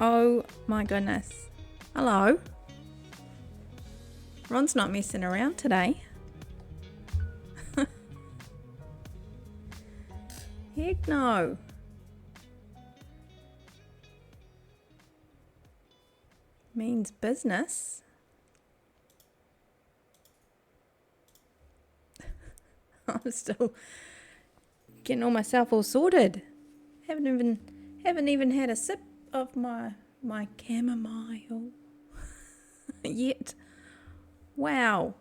Oh my goodness. Hello. Ron's not messing around today. Heck no. Means business. I'm still getting all myself all sorted. Haven't even had a sip of my chamomile yet. Wow.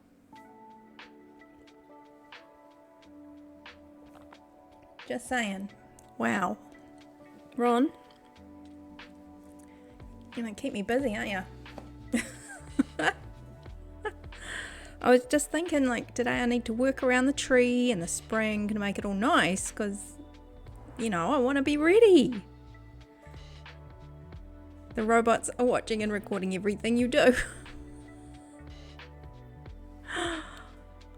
Just saying. Wow. Ron, you're gonna keep me busy, aren't you? I was just thinking, like, today I need to work around the tree in the spring to make it all nice, because, you know, I want to be ready. The robots are watching and recording everything you do.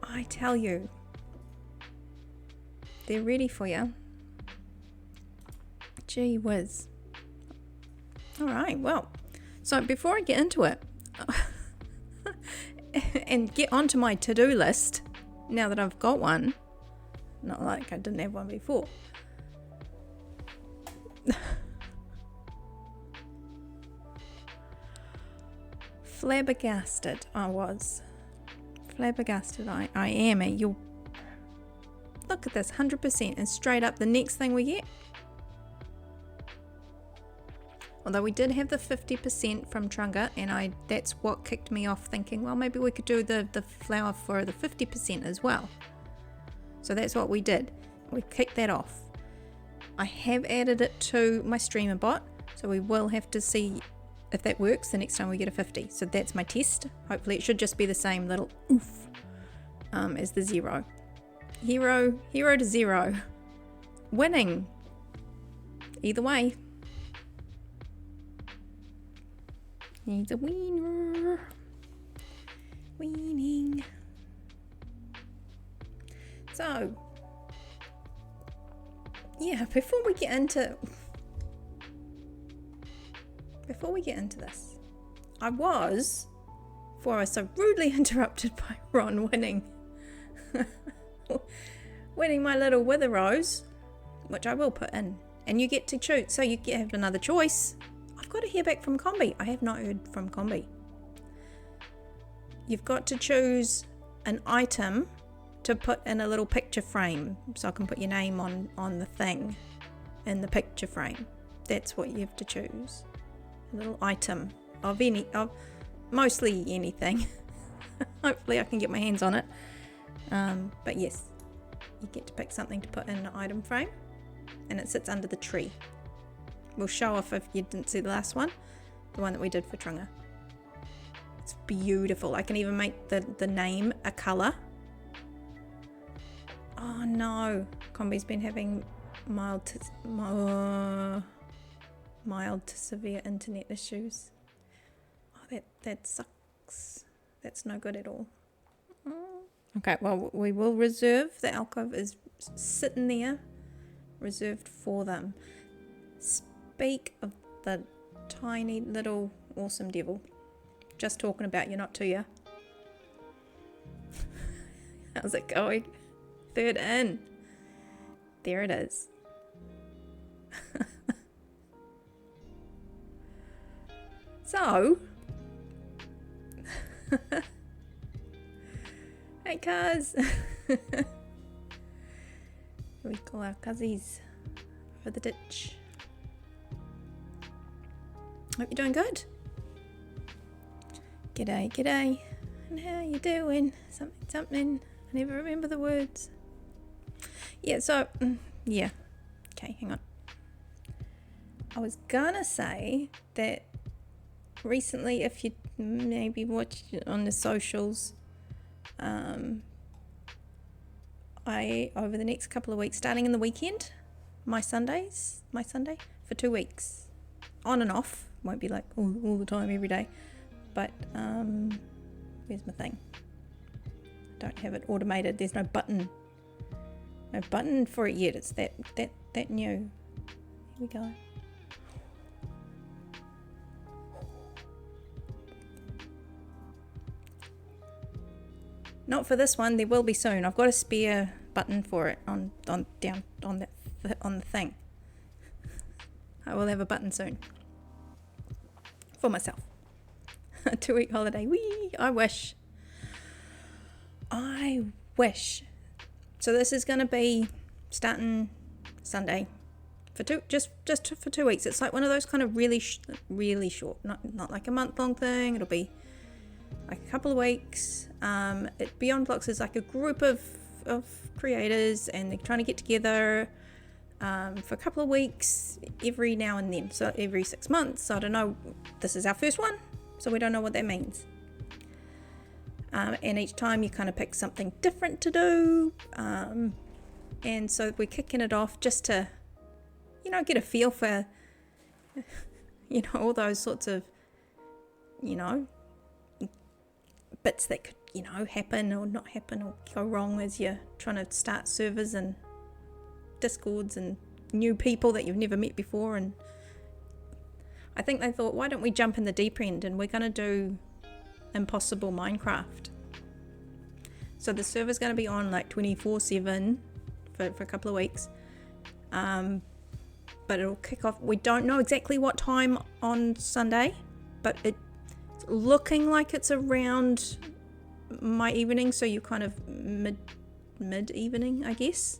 I tell you, they're ready for you. Gee whiz. Alright, well, so before I get into it, and get onto my to-do list, now that I've got one, not like I didn't have one before. Flabbergasted I was. Flabbergasted I am at your... Look at this, 100%, and straight up the next thing we get. Although we did have the 50% from Trunga, and that's what kicked me off thinking, well, maybe we could do the flower for the 50% as well. So that's what we did. We kicked that off. I have added it to my streamer bot, so we will have to see if that works the next time we get a 50. So that's my test. Hopefully it should just be the same little oof as the 0. Hero to 0. Winning. Either way. He's a winner. Winning. So, yeah, before we get into this, before I was so rudely interrupted by Ron winning my little wither rose, which I will put in, and you get to choose, so you have another choice. I've got to hear back from Combi. I have not heard from Combi. You've got to choose an item to put in a little picture frame, so I can put your name on the thing in the picture frame. That's what you have to choose. A little item of mostly anything. Hopefully I can get my hands on it. But yes, you get to pick something to put in an item frame, and it sits under the tree. We'll show off if you didn't see the last one, the one that we did for Trunga. It's beautiful. I can even make the name a colour. Oh no, Combi's been having mild to severe internet issues. Oh, that sucks. That's no good at all. Okay, well, we will reserve. The alcove is sitting there, reserved for them. Speak of the tiny little awesome devil. Just talking about you, not to you. How's it going? Third in. There it is. So, hey cuz. We call our cuzzies for the ditch. Hope you're doing good. G'day. And how you doing? Something. I never remember the words. Yeah, so, yeah. Okay, hang on. I was gonna say that recently, if you maybe watched it on the socials, I, over the next couple of weeks, starting in the weekend, my Sunday, for 2 weeks. On and off. Won't be like all the time, every day. But, where's my thing? I don't have it automated. There's no button. No button for it yet. It's that new. Here we go. Not for this one. There will be soon. I've got a spare button for it on the thing. I will have a button soon for myself. A 2-week holiday. Whee! I wish. So this is going to be starting Sunday for just for 2 weeks. It's like one of those kind of really short, not like a month-long thing. It'll be like a couple of weeks. Beyond Blocks is like a group of creators, and they're trying to get together for a couple of weeks every now and then. So every 6 months. So I don't know. This is our first one, so we don't know what that means. And each time you kind of pick something different to do. And so we're kicking it off just to, get a feel for, all those sorts of, bits that could, happen or not happen or go wrong as you're trying to start servers and discords and new people that you've never met before. And I think they thought, why don't we jump in the deep end and we're going to do Impossible Minecraft. So the server's going to be on like 24/7 for a couple of weeks, but it'll kick off. We don't know exactly what time on Sunday, but it's looking like it's around my evening, so you kind of mid evening, I guess.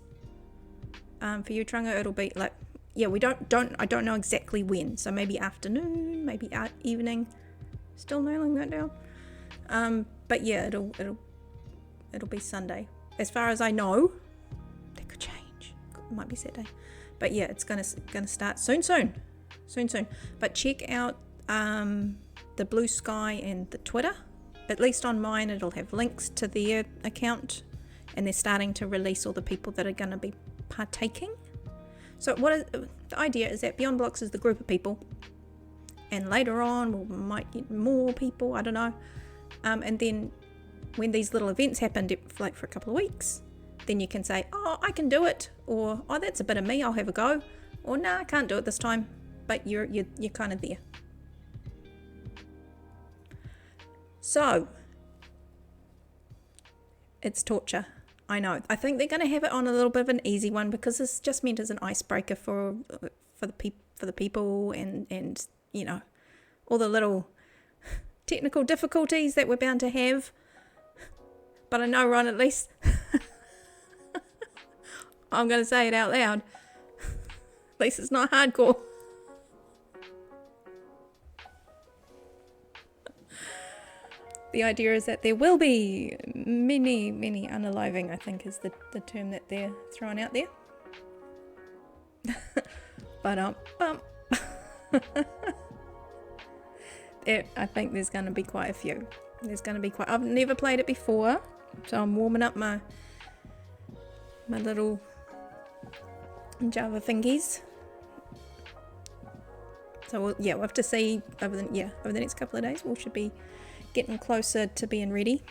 For you, Trunga, it'll be like, yeah, I don't know exactly when, so maybe afternoon, maybe evening. Still nailing that down. But yeah, it'll be Sunday. As far as I know, that could change. It might be Saturday. But yeah, it's gonna start soon. But check out the Blue Sky and the Twitter. At least on mine, it'll have links to their account, and they're starting to release all the people that are going to be partaking. So the idea is that Beyond Blocks is the group of people, and later on we might get more people, I don't know. And then when these little events happen, like for a couple of weeks, then you can say, oh, I can do it, or oh, that's a bit of me, I'll have a go, or nah, I can't do it this time, but you're kind of there. So it's torture, I know. I think they're going to have it on a little bit of an easy one, because it's just meant as an icebreaker for the people, and all the little technical difficulties that we're bound to have. But I know, Ron, at least I'm going to say it out loud. At least it's not hardcore. The idea is that there will be many unaliving, I think is the term that they're throwing out there. But I think there's going to be quite a few. I've never played it before, so I'm warming up my little Java fingies. So we'll have to see over the next couple of days. We should be getting closer to being ready.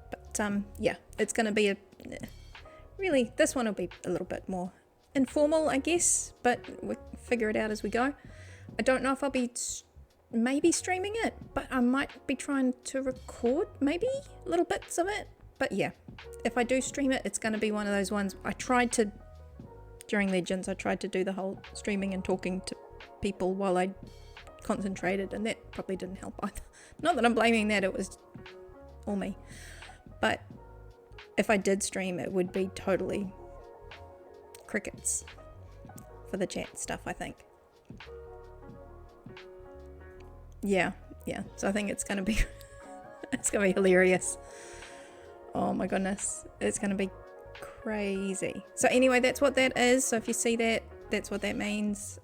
But it's going to be this one will be a little bit more informal, I guess, but we'll figure it out as we go. I don't know if I'll be maybe streaming it, but I might be trying to record maybe little bits of it. But yeah, if I do stream it, it's going to be one of those ones. During Legends, I tried to do the whole streaming and talking to people while I concentrated, and that probably didn't help either. Not that I'm blaming that, it was all me. But if I did stream, it would be totally crickets for the chat stuff, I think. Yeah. So I think it's gonna be hilarious. Oh my goodness, it's gonna be crazy. So anyway, that's what that is. So if you see that, that's what that means.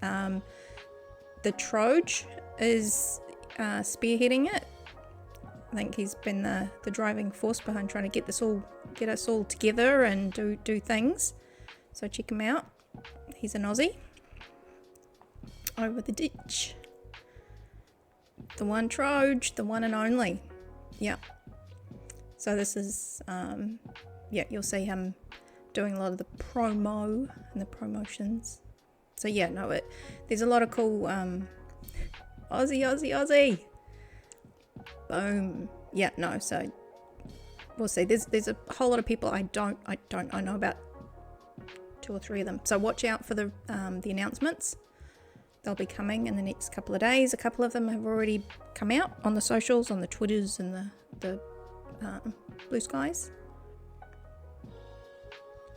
The Troj is spearheading it. I think he's been the driving force behind trying to get us all together and do things. So check him out. He's an Aussie. Over the ditch. The one Troj, the one and only. Yeah. So this is you'll see him doing a lot of the promo and the promotions. So yeah, no, there's a lot of cool Aussie. Boom. Yeah, no, so we'll see. There's a whole lot of people I know about 2 or 3 of them. So watch out for the announcements. They'll be coming in the next couple of days. A couple of them have already come out on the socials, on the Twitters and the Blue Skies.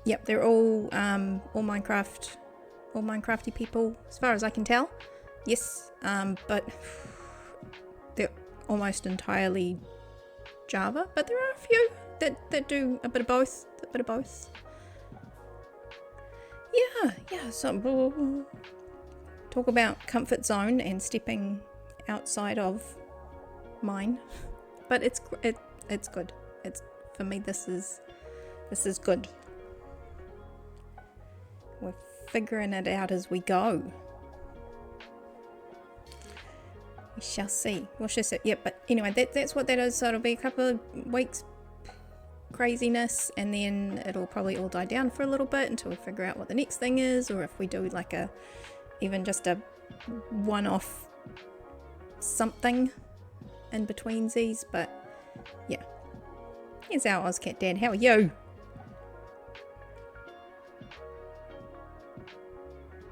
Yep, they're all Minecrafty people, as far as I can tell. Yes, but they're almost entirely Java. But there are a few that do a bit of both. Yeah. So talk about comfort zone and stepping outside of mine. But it's good. It's for me. This is good. We're figuring it out as we go. We shall see. Yeah, but anyway, that's what that is. So it'll be a couple of weeks craziness, and then it'll probably all die down for a little bit until we figure out what the next thing is, or if we do like even just a one-off something in between these. But yeah, here's our Ozcat Dad. How are you?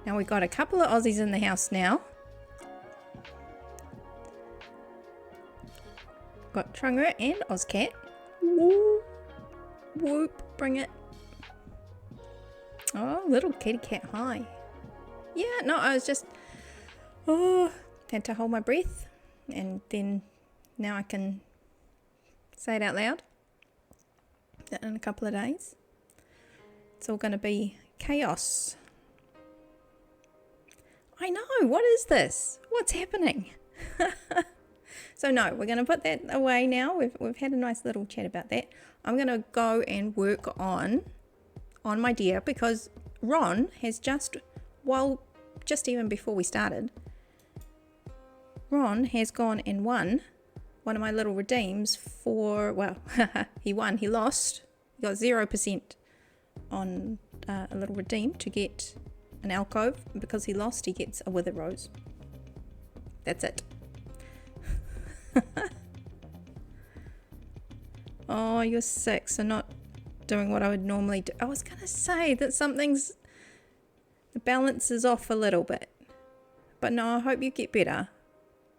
Now we've got a couple of Aussies in the house now. Got Trunga and Ozcat. Woo. Whoop, bring it. Oh, little kitty cat, hi. Yeah, no, I was just, had to hold my breath, and then now I can say it out loud. That in a couple of days. It's all going to be chaos. I know, what is this? What's happening? So no, we're going to put that away now. We've had a nice little chat about that. I'm going to go and work on my deer, because Ron has just even before we started, Ron has gone and won one of my little redeems for, well, he lost. He got 0% on a little redeem to get an alcove. And because he lost, he gets a wither rose. That's it. Oh, you're 6, so not doing what I would normally do. I was going to say that the balance is off a little bit. But no, I hope you get better.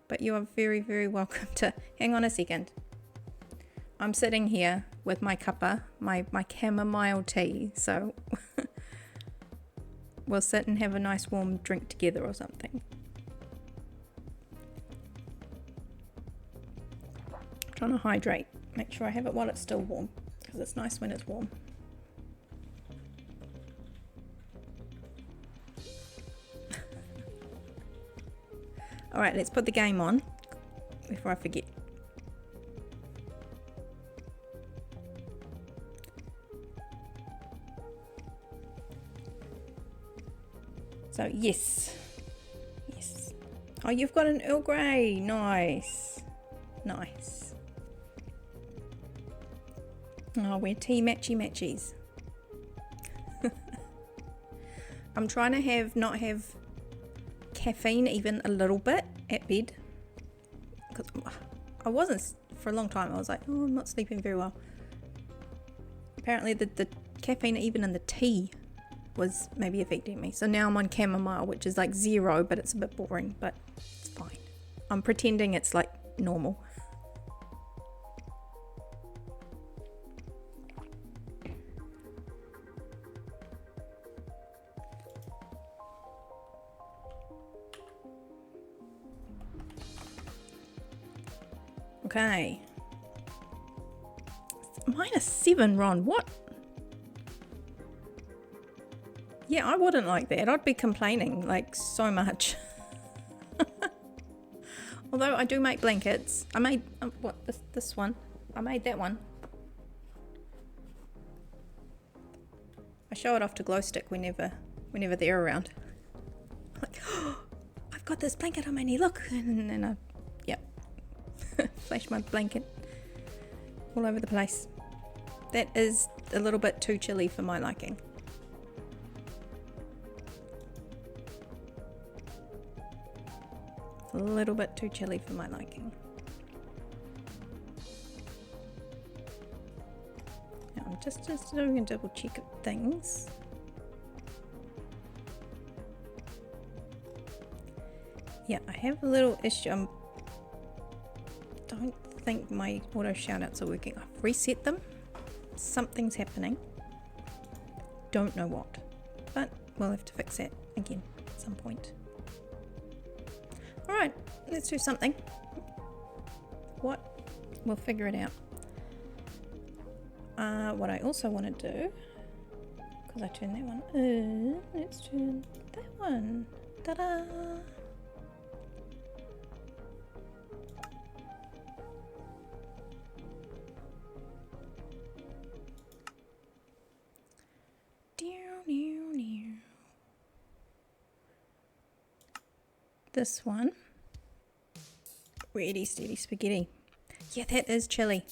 But you are very, very welcome to... Hang on a second. I'm sitting here with my cuppa, my chamomile tea, so we'll sit and have a nice warm drink together or something. Trying to hydrate. Make sure I have it while it's still warm, because it's nice when it's warm. Alright, let's put the game on before I forget. So, yes. Oh, you've got an Earl Grey. Nice. Oh, we're tea matchies. I'm trying to not have caffeine even a little bit at bed, because I wasn't for a long time. I was like, oh, I'm not sleeping very well. Apparently the caffeine even in the tea was maybe affecting me. So now I'm on chamomile, which is like 0, but it's a bit boring, but it's fine. I'm pretending it's like normal. Okay. -7, Ron. What? Yeah, I wouldn't like that. I'd be complaining like so much. Although I do make blankets. I made this one. I made that one. I show it off to Glowstick whenever they're around. I'm like, oh, I've got this blanket on my knee. Look, and then flash my blanket all over the place. That is a little bit too chilly for my liking. A little bit too chilly for my liking. just doing a double check of things. Yeah, I have a little issue. I don't think my auto shoutouts are working. I've reset them. Something's happening. Don't know what, but we'll have to fix that again at some point. All right, let's do something. What? We'll figure it out. What I also want to do, because I turned that one, let's turn that one. Ta-da! This one. Ready, steady, spaghetti. Yeah, that is chilly.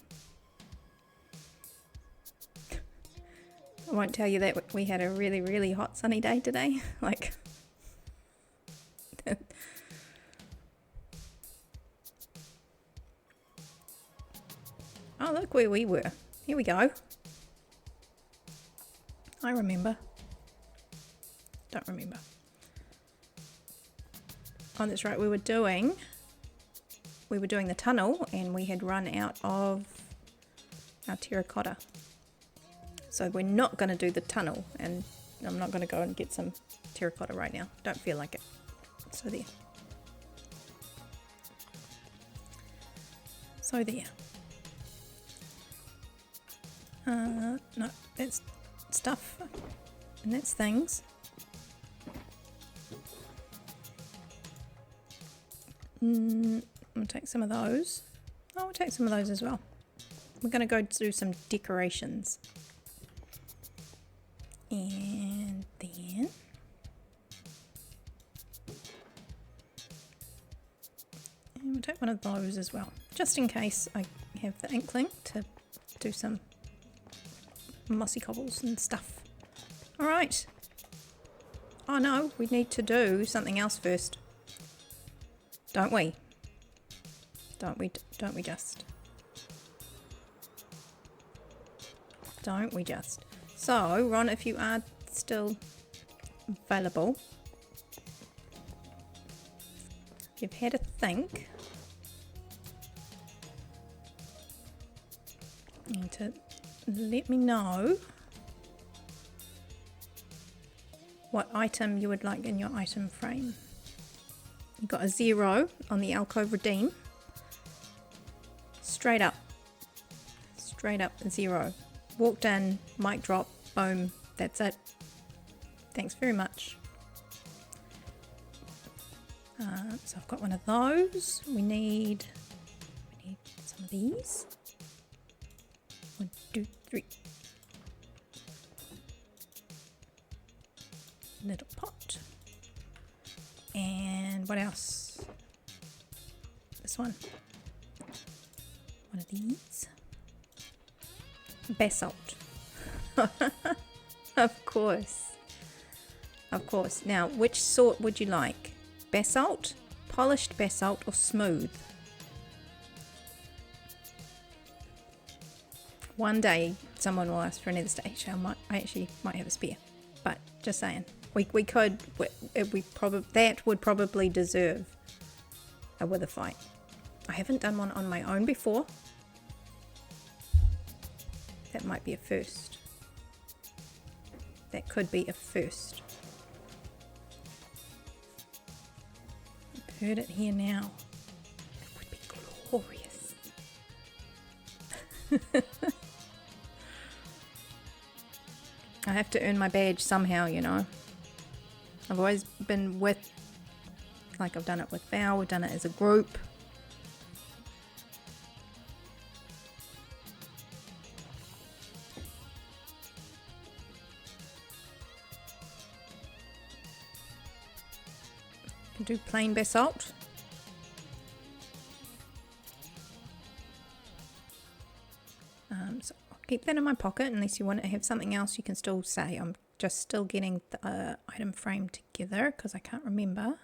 I won't tell you that we had a really, really hot sunny day today. Like, oh, look where we were. Here we go. I remember. Don't remember. Oh, that's right. We were doing the tunnel, and we had run out of our terracotta. So we're not going to do the tunnel, and I'm not going to go and get some terracotta right now. Don't feel like it. So there. So there. No, that's stuff, and that's things. I'll take some of those. Oh, we'll take some of those as well. We're going to go do some decorations. And then we'll take one of those as well, just in case I have the inkling to do some mossy cobbles and stuff. All right. Oh no, we need to do something else first. Don't we? Don't we just? Don't we just? So, Ron, if you are still available, you've had a think. You need to let me know what item you would like in your item frame. You've got a 0 on the alcove redeem. Straight up 0. Walked in, mic drop, boom, that's it. Thanks very much. So I've got one of those. We need some of these. 1, 2, 3. Little pot. And what else? This one. One of these. Basalt. Of course. Of course. Now, which sort would you like? Basalt, polished basalt, or smooth? One day someone will ask for another stage. I actually might have a spare, but just saying. We could, that would probably deserve a wither fight. I haven't done one on my own before. That might be a first. That could be a first. I've heard it here now. It would be glorious. I have to earn my badge somehow, you know. I've always been with, like I've done it with Val, we've done it as a group. Can do plain basalt. So I'll keep that in my pocket unless you want to have something else. You can still say. I'm just still getting the item frame together because I can't remember.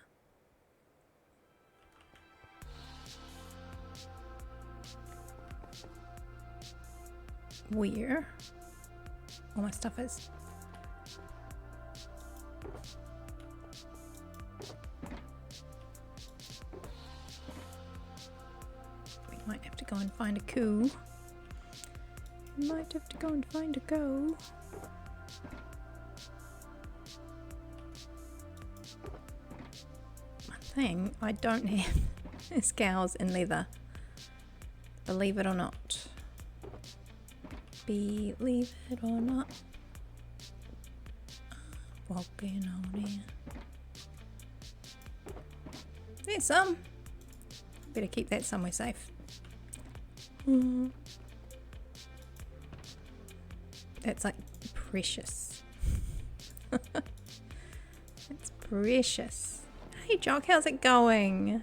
Where all my stuff is. We might have to go and find a coup. We might have to go and find a coup. One thing I don't have is cows and leather. Believe it or not. Believe it or not. Walking on in. There's some. Better keep that somewhere safe. That's like precious. It's precious. Hey Jock, how's it going?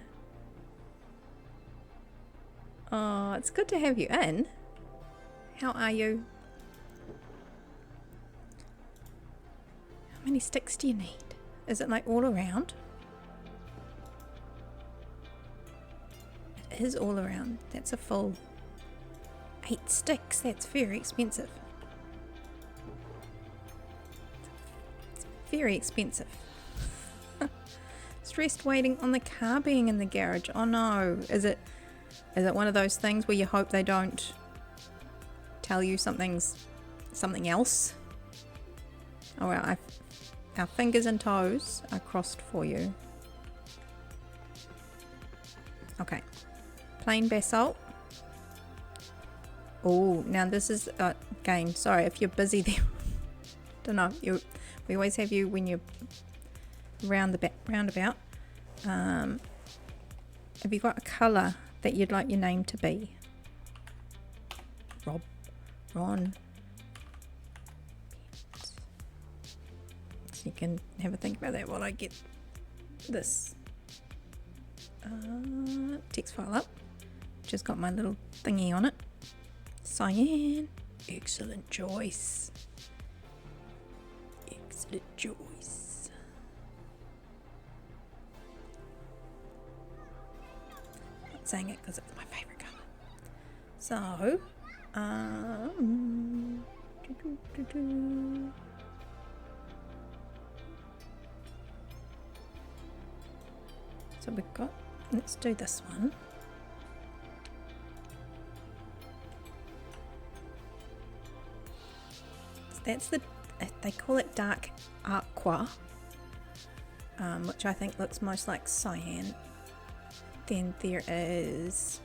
Oh, it's good to have you in. How are you? How many sticks do you need? Is it like all around? It is all around. That's a full 8 sticks. That's very expensive. It's very expensive. Stressed waiting on the car being in the garage. Oh no. Is it one of those things where you hope they don't tell you something else? Oh well, our fingers and toes are crossed for you. Okay, plain basalt. Oh, now this is again. Sorry if you're busy there. Don't know. We always have you when you're roundabout. Have you got a colour that you'd like your name to be? Rob, Ron. So you can have a think about that while I get this text file up, which has got my little thingy on it. Cyan. Excellent choice. Excellent choice. I'm not saying it because it's my favourite colour. So, so we've got, let's do this one. So that's they call it dark aqua, which I think looks most like cyan. Then there is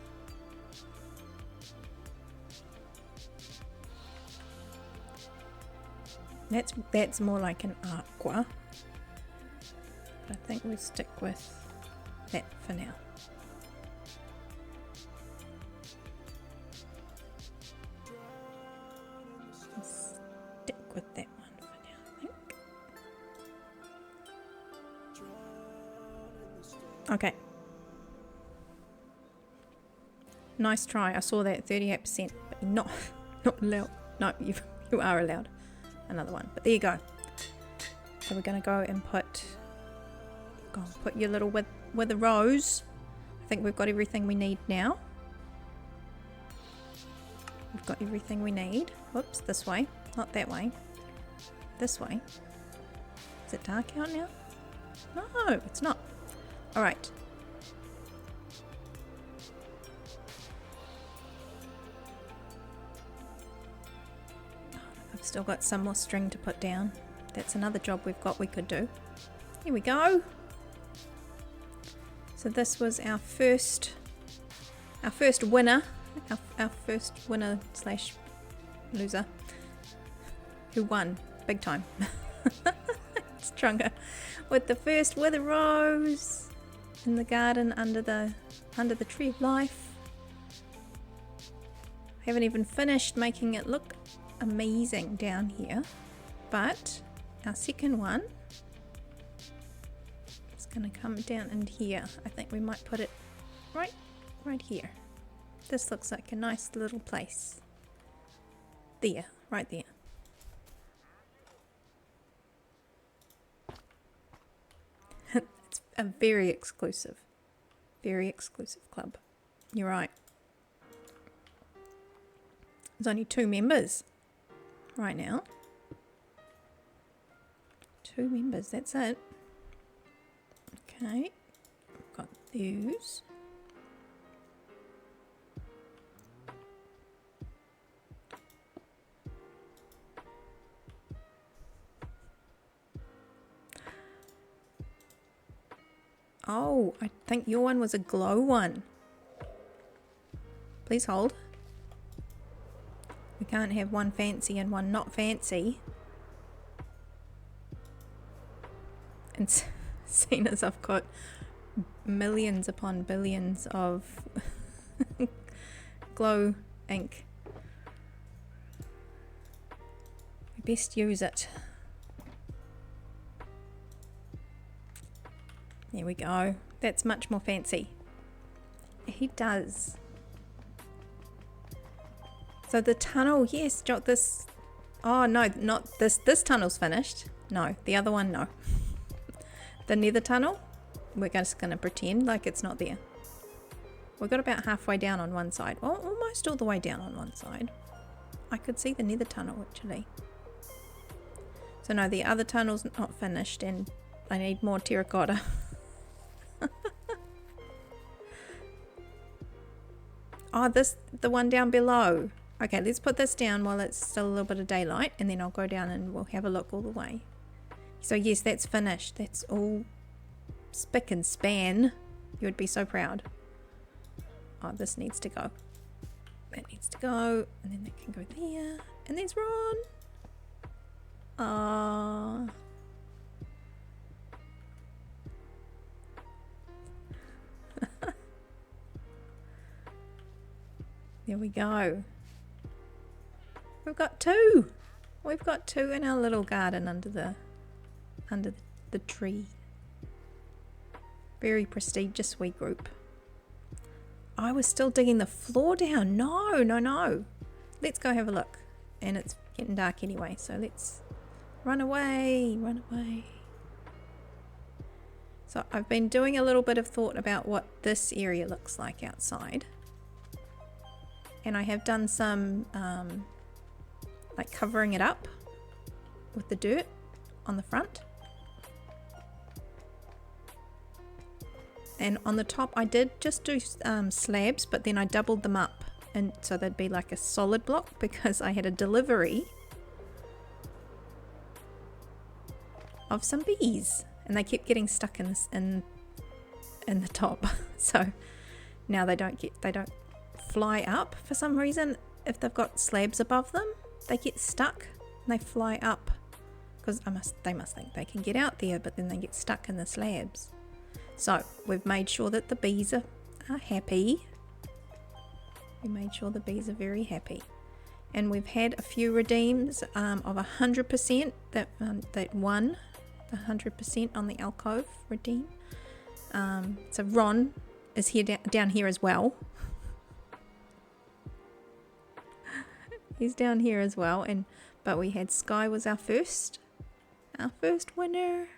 that's more like an aqua, but I think we'll stick with that for now. Stick with that one for now, I think. Okay. Nice try. I saw that 38%, but not allowed. No, you are allowed another one. But there you go. So we're going to go and put your little with the rose. I think we've got everything we need now. We've got everything we need. Whoops, this way, not that way. This way. Is it dark out now? No, it's not. All right. I've still got some more string to put down. That's another job we could do. Here we go. So this was our first winner, our first winner / loser, who won big time. It's Trunga with the first wither rose in the garden under the tree of life. Haven't even finished making it look amazing down here, but our second one is going to come down in here. I think we might put it right here. This looks like a nice little place. There, right there. It's a very exclusive club. You're right. There's only 2 members right now. 2 members, that's it. Okay, got those. Oh, I think your one was a glow one. Please hold. We can't have one fancy and one not fancy. And seeing as I've got millions upon billions of glow ink, we best use it. There we go. That's much more fancy. He does. So the tunnel, yes, this. Oh no, not this. This tunnel's finished. No, the other one, no. The nether tunnel, we're just going to pretend like it's not there. We've got about halfway down on one side. Well, almost all the way down on one side. I could see the nether tunnel actually. So no, the other tunnel's not finished and I need more terracotta. Oh, the one down below. Okay, let's put this down while it's still a little bit of daylight and then I'll go down and we'll have a look all the way. So yes, that's finished. That's all spick and span. You would be so proud. Oh, this needs to go. That needs to go. And then that can go there. And there's Ron. Ah. There we go. We've got 2. We've got 2 in our little garden under the tree. Very prestigious wee group. I was still digging the floor down. No, no, no. Let's go have a look. And it's getting dark anyway, so let's run away, run away. So I've been doing a little bit of thought about what this area looks like outside. And I have done some like covering it up with the dirt on the front. And on the top I did just do slabs, but then I doubled them up and so they'd be like a solid block because I had a delivery of some bees and they kept getting stuck in this in the top. So now they don't fly up for some reason. If they've got slabs above them, they get stuck and they fly up because they must think they can get out there, but then they get stuck in the slabs. So we've made sure that the bees are happy. We made sure the bees are very happy, and we've had a few redeems of 100% that won the 100% on the alcove redeem. So Ron is here down here as well. He's down here as well, but we had Sky was our first winner,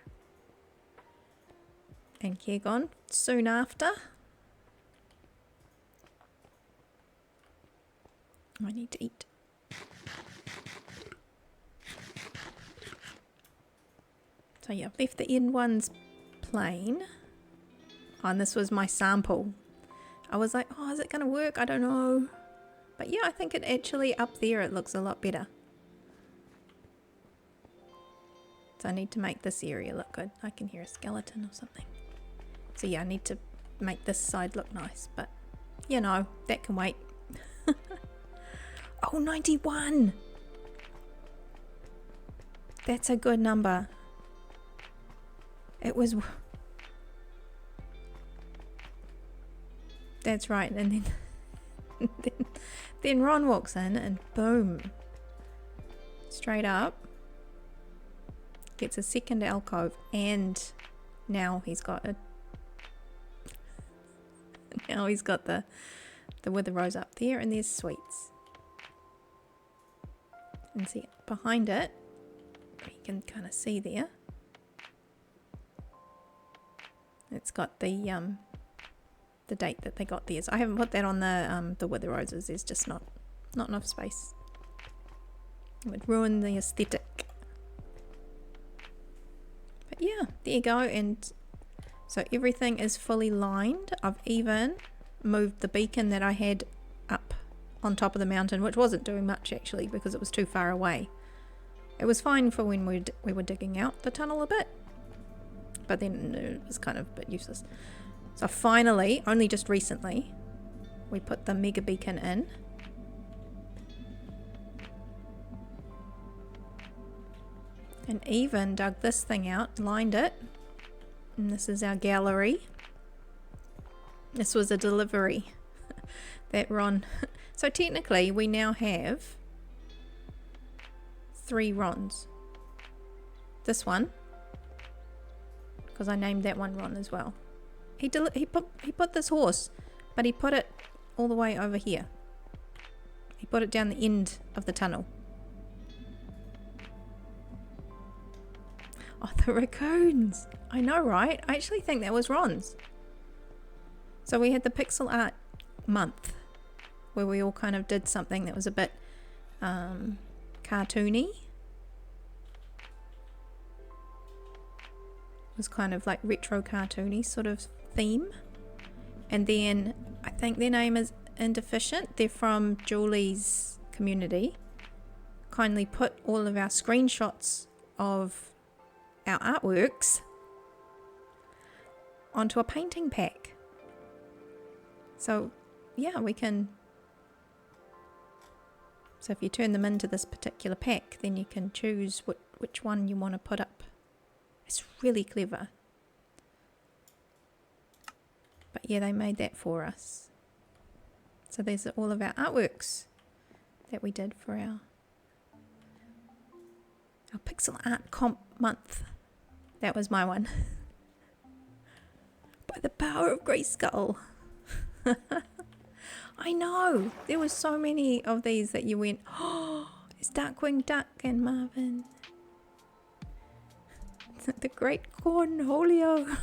and Kegon soon after. I need to eat. So yeah, I've left the end ones plain. Oh, and this was my sample. I was like, oh, is it going to work? I don't know. But yeah, I think it actually, up there, it looks a lot better. So I need to make this area look good. I can hear a skeleton or something. So yeah, I need to make this side look nice. But, you know, that can wait. Oh, 91! That's a good number. It was... That's right, and then Ron walks in and boom, straight up, gets a second alcove, and now he's got the wither rose up there, and there's sweets. And see behind it, you can kind of see there. It's got the date that they got theirs. I haven't put that on the wither roses. There's just not enough space. It would ruin the aesthetic. you go. And so everything is fully lined. I've even moved the beacon that I had up on top of the mountain, which wasn't doing much actually because it was too far away. It was fine for when we were digging out the tunnel a bit, but then it was kind of a bit useless. So finally, only just recently, we put the mega beacon in. And even dug this thing out, lined it. And this is our gallery. This was a delivery that Ron... So technically we now have 3 Rons. This one, because I named that one Ron as well. He put this horse, but he put it all the way over here. He put it down the end of the tunnel. Oh, the raccoons! I know, right? I actually think that was Ron's. So we had the pixel art month where we all kind of did something that was a bit cartoony. It was kind of like retro cartoony sort of theme. And then I think their name is Indeficient. They're from Julie's community. Kindly put all of our screenshots of our artworks onto a painting pack. So yeah, we can, so if you turn them into this particular pack, then you can choose which one you want to put up. It's really clever. But yeah, they made that for us. So there's all of our artworks that we did for our pixel art comp month. That was my one. By the power of Grayskull. I know. There were so many of these that you went, oh, it's Darkwing Duck and Marvin. The Great Cornholio.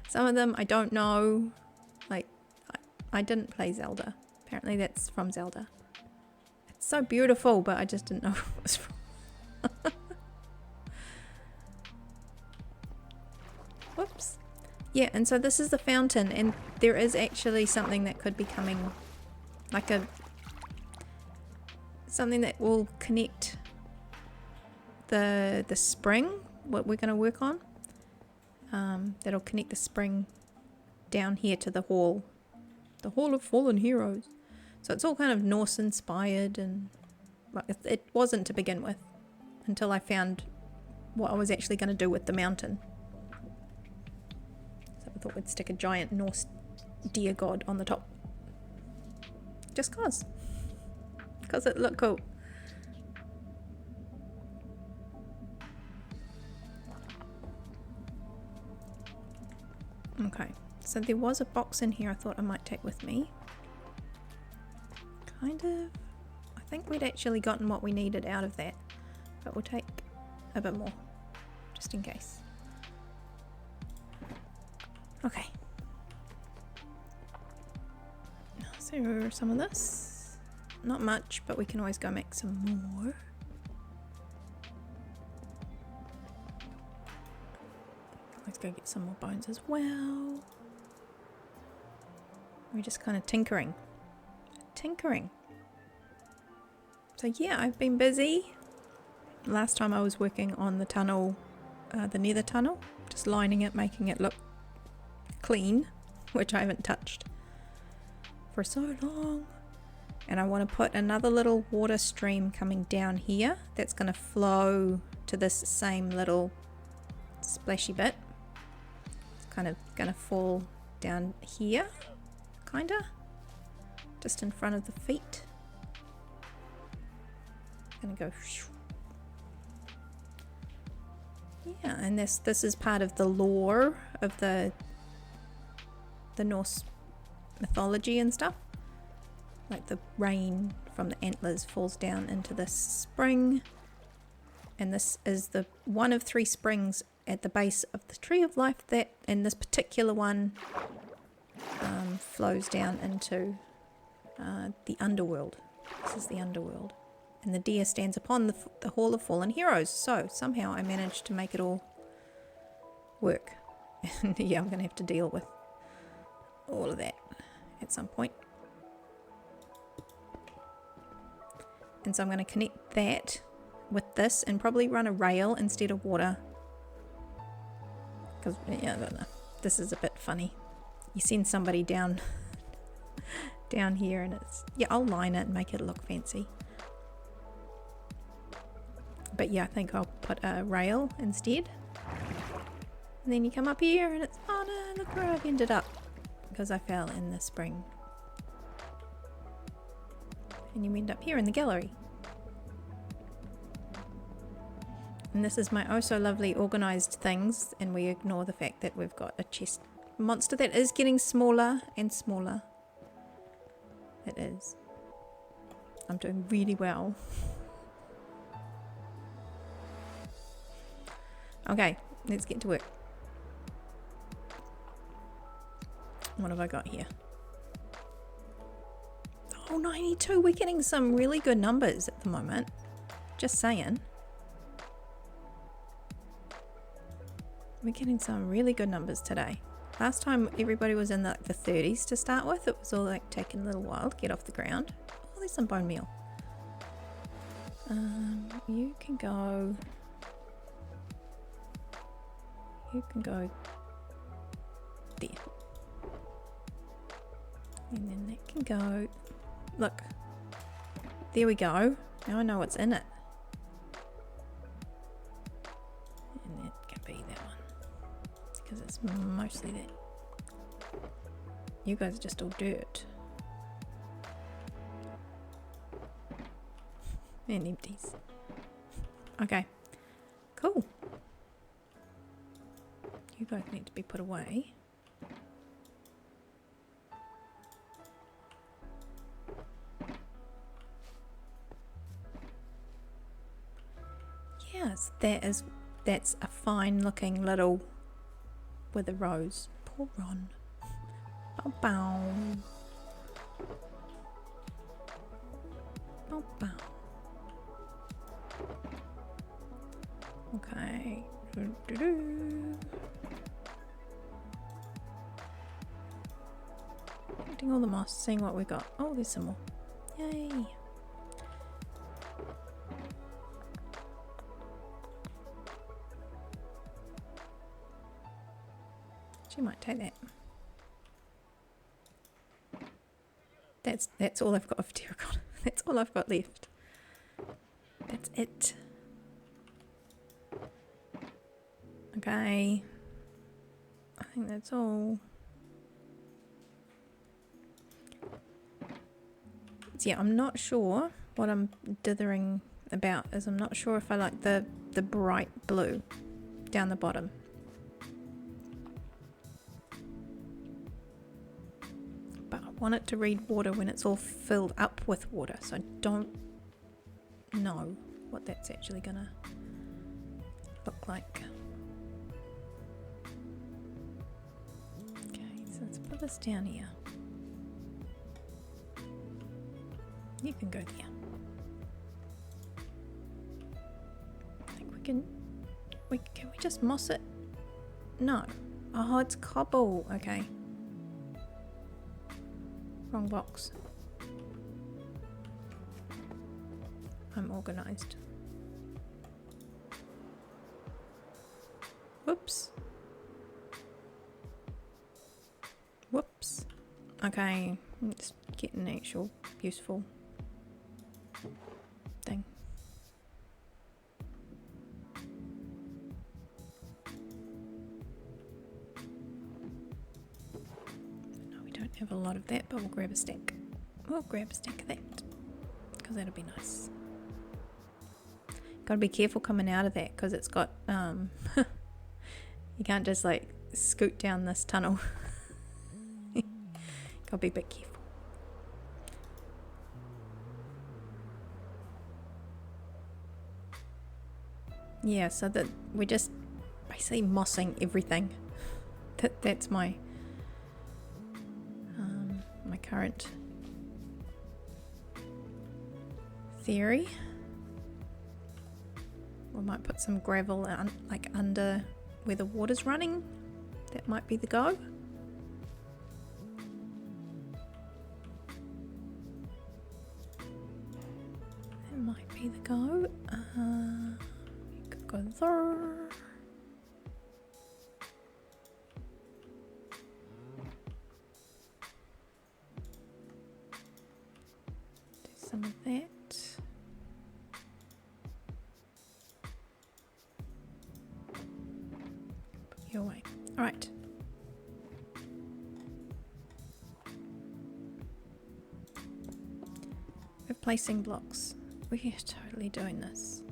Some of them I don't know. Like, I didn't play Zelda. Apparently that's from Zelda. It's so beautiful, but I just didn't know what it was from. Whoops. Yeah, and so this is the fountain, and there is actually something that could be coming, like something that will connect the spring, what we're going to work on. That'll connect the spring down here to the hall of fallen heroes. So it's all kind of Norse inspired, and well, it wasn't to begin with until I found what I was actually going to do with the mountain. So I thought we'd stick a giant Norse deer god on the top, just cause it looked cool. Okay, so there was a box in here I thought I might take with me. Kind of. I think we'd actually gotten what we needed out of that, but we'll take a bit more, just in case. Okay. So some of this. Not much, but we can always go make some more. Let's go get some more bones as well. We're just kind of tinkering. So yeah, I've been busy. Last time I was working on the tunnel, the nether tunnel, just lining it, making it look clean, which I haven't touched for so long. And I want to put another little water stream coming down here that's going to flow to this same little splashy bit. It's kind of going to fall down here, kinda, just in front of the feet. Gonna go. Yeah, and this is part of the lore of the Norse mythology and stuff. Like the rain from the antlers falls down into this spring, and this is the one of 3 springs at the base of the Tree of Life that, in this particular one, flows down into the underworld. This is the underworld. And the deer stands upon the Hall of Fallen Heroes. So somehow I managed to make it all work. And yeah, I'm gonna have to deal with all of that at some point. And so I'm going to connect that with this and probably run a rail instead of water. Because, yeah, I don't know. This is a bit funny. You send somebody down down here and it's... Yeah, I'll line it and make it look fancy. But yeah, I think I'll put a rail instead. And then you come up here and it's... Oh no, look where I've ended up. Because I fell in the spring. And you end up here in the gallery. And this is my oh so lovely organised things, and we ignore the fact that we've got a chest monster that is getting smaller and smaller. It is. I'm doing really well. Okay, let's get to work. What have I got here? Oh, 92. We're getting some really good numbers at the moment. Just saying. We're getting some really good numbers today. Last time everybody was in the 30s to start with. It was all like taking a little while to get off the ground. Oh, there's some bone meal. You can go... You can go there. And then that can go... Look. There we go. Now I know what's in it. And that can be that one. Because it's mostly that. You guys are just all dirt. And empties. Okay. Cool. You guys need to be put away. Yes, that's a fine looking little with a rose. Poor Ron. Bow bow. Bow bow. Okay. Getting all the moss, seeing what we got. Oh, there's some more. Yay. She might take that. That's all I've got of terracotta. That's all I've got left. That's it. Okay. I think that's all. So yeah, I'm not sure what I'm dithering about is I'm not sure if I like the bright blue down the bottom. But I want it to read water when it's all filled up with water, so I don't know what that's actually gonna look like. Okay, so let's put this down here. You can go there. I think we can we just moss it? No. Oh, it's cobble. Okay. Wrong box. I'm organised. Whoops. Whoops. Okay, let's get an actual useful thing. No, we don't have a lot of that, but we'll grab a stack. We'll grab a stack of that, because that'll be nice. Gotta be careful coming out of that, because it's got, you can't just like scoot down this tunnel. Gotta be a bit careful. Yeah, so that we're just basically mossing everything. That's my my current theory. We might put some gravel like under where the water's running. That might be the go. That might be the go. You could go there. Do some of that. Your way. All right. Replacing blocks. We are totally doing this.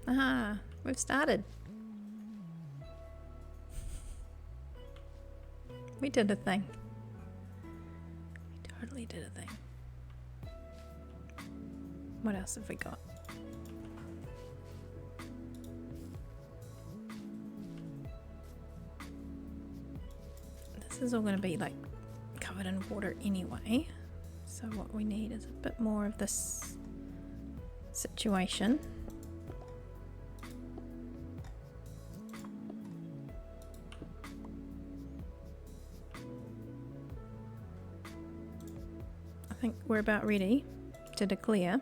Aha, we've started. We did a thing. We totally did a thing. What else have we got? This is all going to be like covered in water anyway. So what we need is a bit more of this situation. I think we're about ready to declare.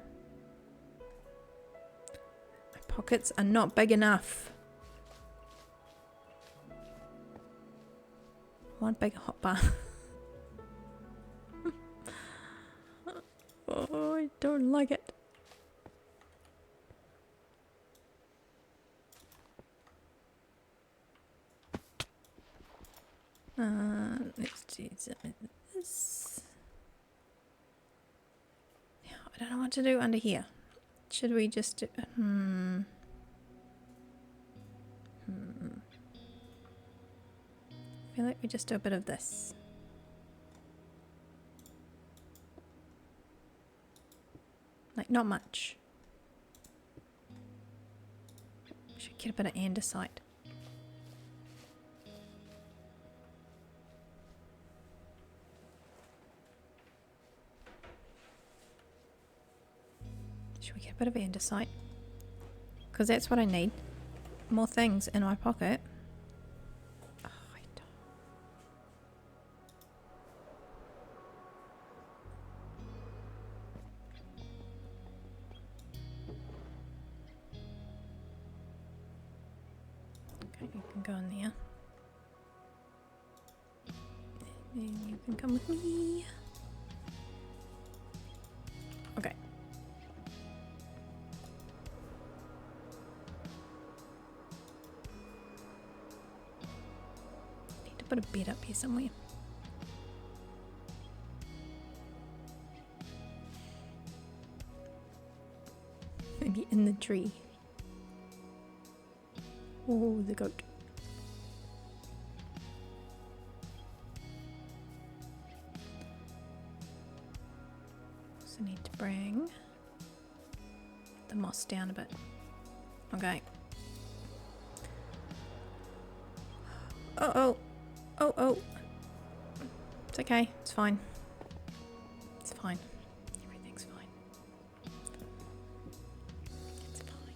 My pockets are not big enough. One big hot bar. Oh, I don't like it. Let's do some of this. Now, I don't know what to do under here. Should we just do... I feel like we just do a bit of this. Like, not much. Should get a bit of andesite. Should we get a bit of andesite? Because that's what I need. More things in my pocket. You can go in there. And then you can come with me. Okay. Need to put a bed up here somewhere. Maybe in the tree. Oh, the goat. Also need to bring the moss down a bit. Okay. Oh. It's okay. It's fine. It's fine. Everything's fine. It's fine.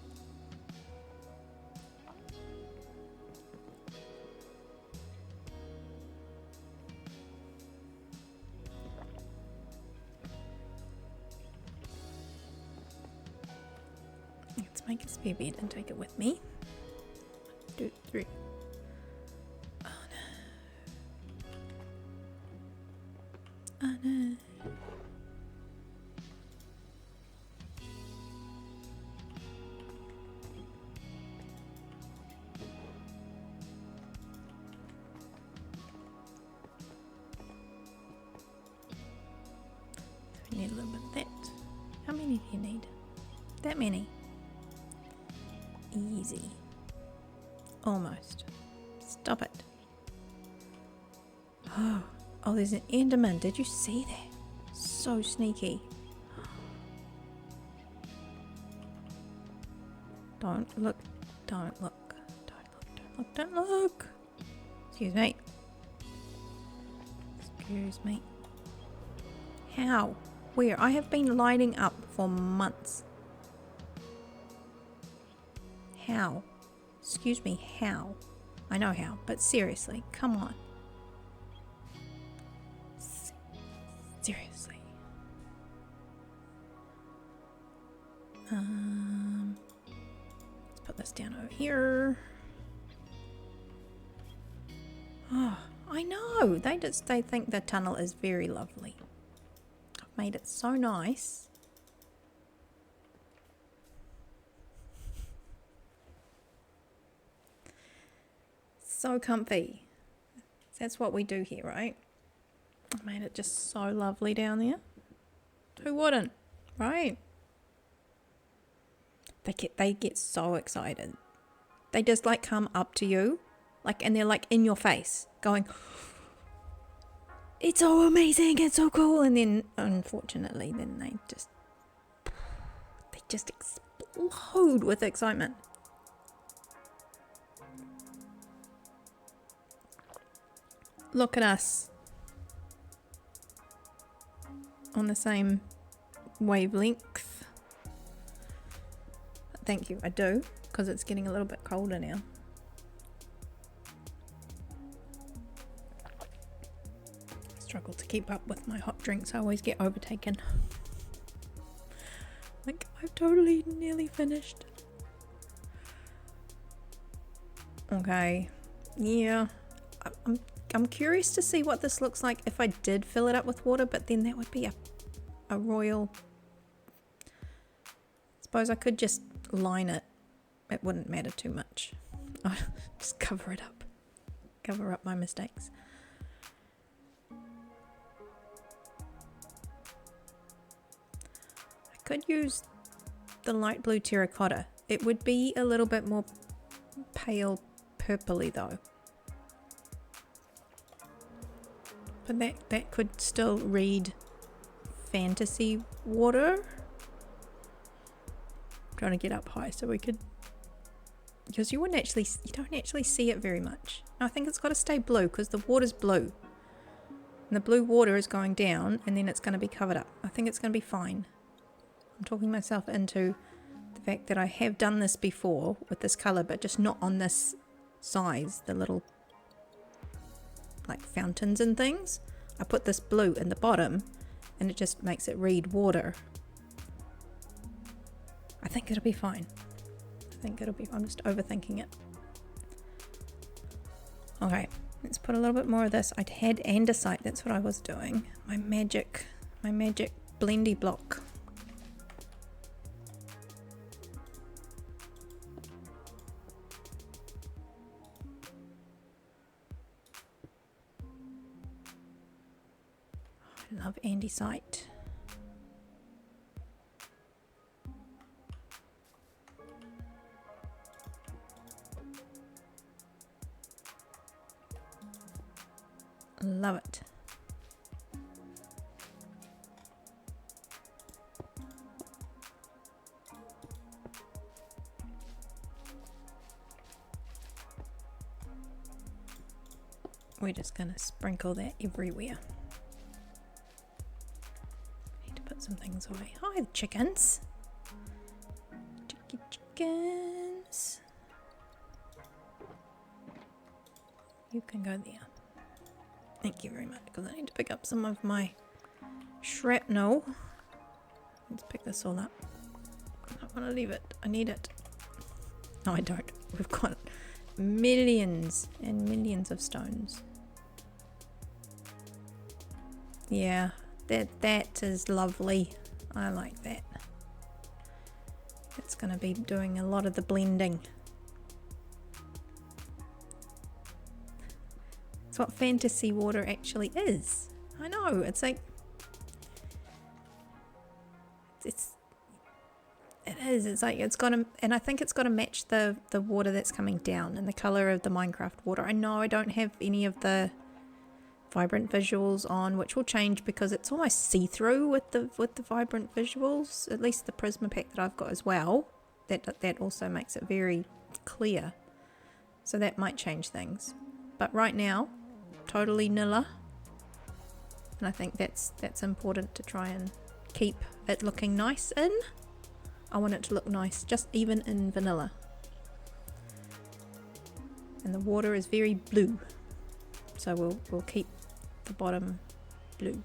Let's make a spare bed and take it with me. 1, 2, 3. Oh no. Oh no. We need a little bit of that. How many do you need? That many. Easy. Almost. Stop it. Oh, there's an Enderman. Did you see that? So sneaky. Don't look. Don't look. Don't look. Don't look. Don't look. Excuse me. Excuse me. How? Where? I have been lighting up for months. How? Excuse me, how? I know how, but seriously, come on. Seriously. Let's put this down over here. Oh, I know. They think the tunnel is very lovely. I've made it so nice. So comfy. That's what we do here, right? I made it just so lovely down there. Who wouldn't, right? They get so excited. They just like come up to you, like, and they're like in your face, going, "It's so amazing, it's so cool," and then unfortunately, then they just explode with excitement. Look at us on the same wavelength. Thank you, I do, because it's getting a little bit colder now. I struggle to keep up with my hot drinks. I always get overtaken. Like, I've totally nearly finished. Okay, yeah, I'm curious to see what this looks like if I did fill it up with water, but then that would be a royal... I suppose I could just line it. It wouldn't matter too much. I'll just cover it up. Cover up my mistakes. I could use the light blue terracotta. It would be a little bit more pale purpley though. But that could still read fantasy water. I'm trying to get up high so we could, because you don't actually see it very much. I think it's got to stay blue because the water's blue. And the blue water is going down and then it's going to be covered up. I think it's going to be fine. I'm talking myself into the fact that I have done this before with this colour, but just not on this size, the little like fountains and things. I put this blue in the bottom and it just makes it read water. I think it'll be fine. I'm just overthinking it. Okay, let's put a little bit more of this. I had andesite, that's what I was doing. My magic blendy block. I love andesite. Love it. We're just going to sprinkle that everywhere. Need to put some things away. Hi, chickens. Chickens. You can go there. Thank you very much, because I need to pick up some of my shrapnel. Let's pick this all up. I don't want to leave it. I need it. No, I don't. We've got millions and millions of stones. Yeah, that is lovely. I like that. It's going to be doing a lot of the blending. It's what fantasy water actually is. I know, it's like it's like it's got to, and I think it's got to match the water that's coming down and the color of the Minecraft water. I know I don't have any of the vibrant visuals on, which will change because it's almost see-through with the vibrant visuals, at least the Prisma pack that I've got as well. That also makes it very clear, so that might change things, but right now totally nilla, and I think that's important to try and keep it looking nice in. I want it to look nice, just even in vanilla. And the water is very blue, so we'll keep the bottom blue.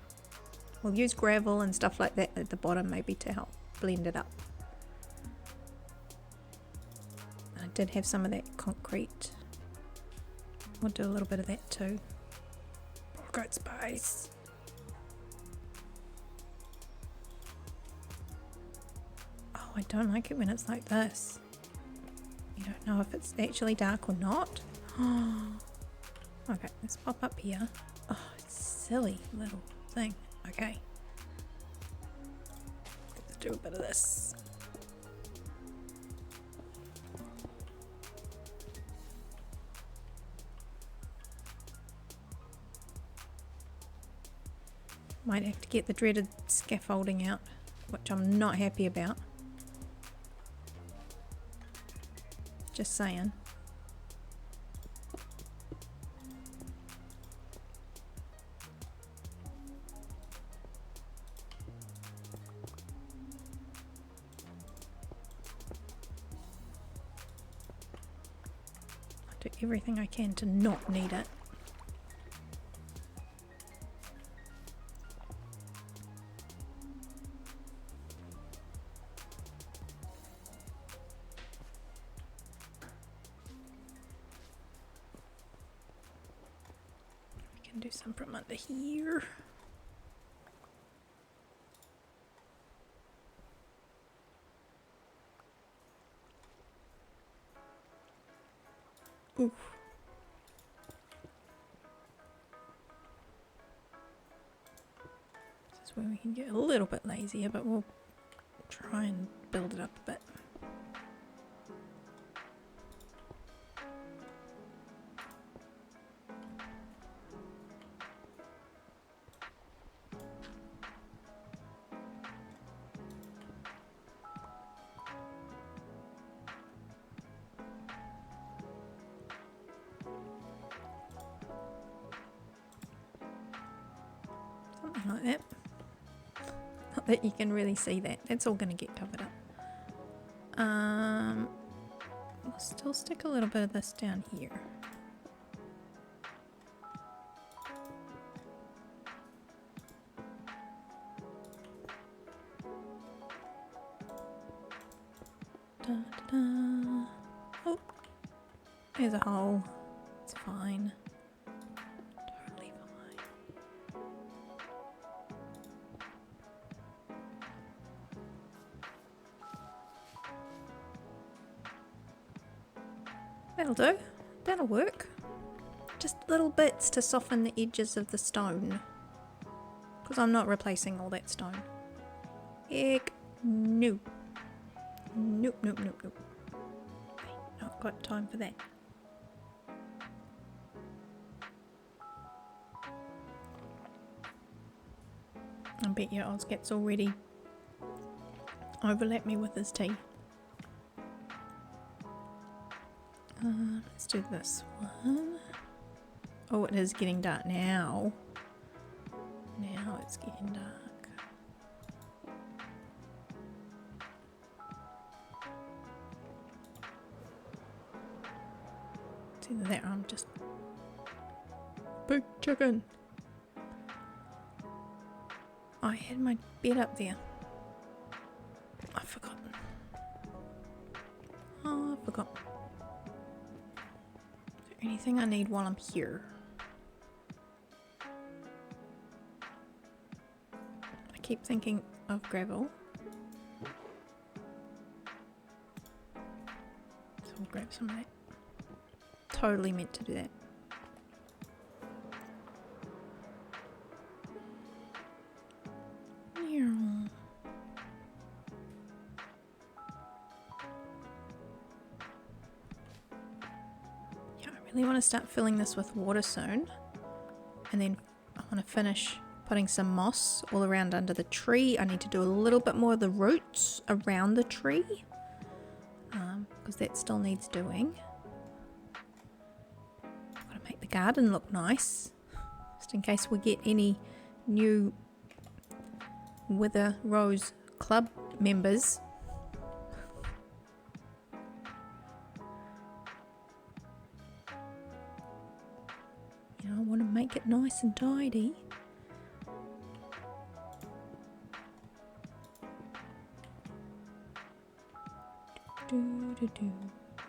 We'll use gravel and stuff like that at the bottom maybe to help blend it up. I did have some of that concrete. We'll do a little bit of that too. Pocket space. Oh, I don't like it when it's like this. You don't know if it's actually dark or not. Okay, let's pop up here. Oh, silly little thing. Okay. Let's do a bit of this. Might have to get the dreaded scaffolding out, which I'm not happy about. Just saying. I'll do everything I can to not need it. Do some from under here. Oof. This is where we can get a little bit lazier, but we'll try and build it up a bit. Something like that. Not that you can really see that. That's all going to get covered up. We'll still stick a little bit of this down here. Da, da, da. Oh, there's a hole. It's fine. Totally fine. That'll do. That'll work. Just little bits to soften the edges of the stone. Because I'm not replacing all that stone. Heck no. Nope, nope, nope, nope. Not got time for that. I bet your Ozcat's already overlapped me with his tea. Let's do this one. Oh, it is getting dark now. Now it's getting dark. It's either that or I'm just... Big chicken! I had my bed up there. I forgot. Oh, I forgot. Is there anything I need while I'm here? I keep thinking of gravel. So we'll grab some of that. Totally meant to do that. I really want to start filling this with water soon, and then I want to finish putting some moss all around under the tree. I need to do a little bit more of the roots around the tree because that still needs doing. I've got to make the garden look nice just in case we get any new wither rose club members. You know, I want to make it nice and tidy.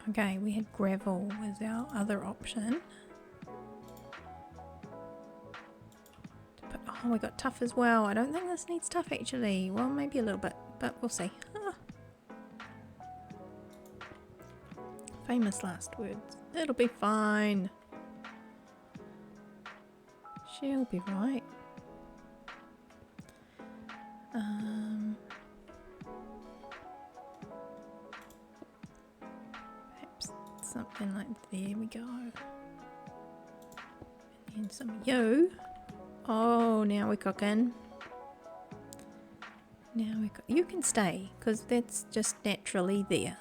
Okay, we had gravel was our other option. But, oh, we got tough as well. I don't think this needs tough actually. Well, maybe a little bit, but we'll see. Ah. Famous last words. It'll be fine. She'll be right. Perhaps something like there we go. And then some of you. Oh, now we're cooking. Now we you can stay because that's just naturally there.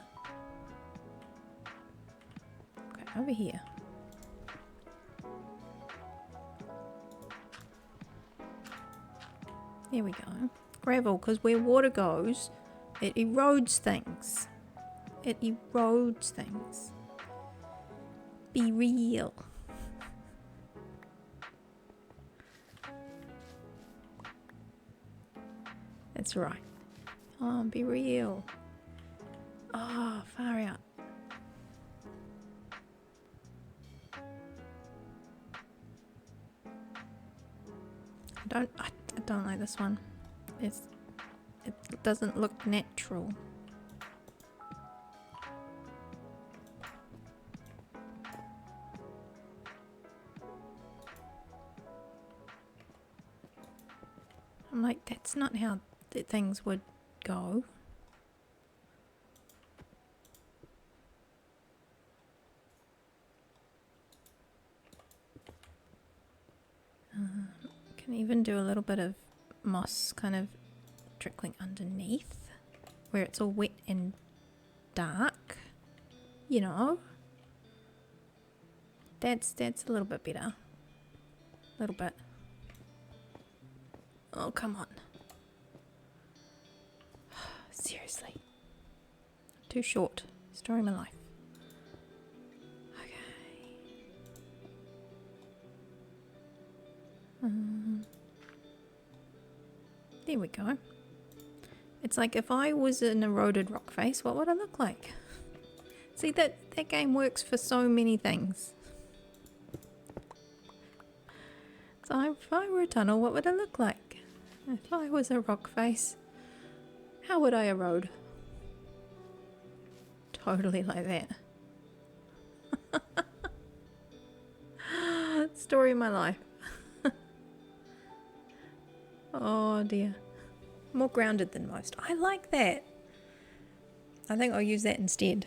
Okay, over here. There we go. Gravel, because where water goes, it erodes things. It erodes things. Be real. That's right. Oh, be real. Oh, far out. I don't like this one. It doesn't look natural. I'm like, that's not how things would go. Can even do a little bit of moss kind of trickling underneath where it's all wet and dark, you know. That's a little bit better. A little bit. Oh, come on. Seriously. Too short. Story of my life. There we go. It's like if I was an eroded rock face, what would I look like? See, that game works for so many things. So if I were a tunnel, what would I look like? If I was a rock face, how would I erode? Totally like that. Story of my life. Oh dear. More grounded than most. I like that. I think I'll use that instead.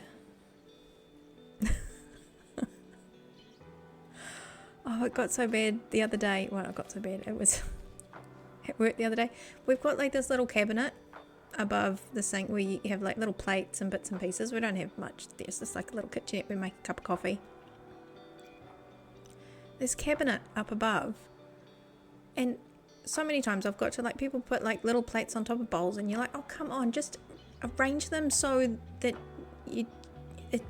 Oh, it got so bad the other day. Well, it got so bad. It was at work the other day. We've got like this little cabinet above the sink where you have like little plates and bits and pieces. We don't have much. There's just like a little kitchenette. We make a cup of coffee. This cabinet up above, and so many times I've got to like people put like little plates on top of bowls and you're like, oh come on, just arrange them so that it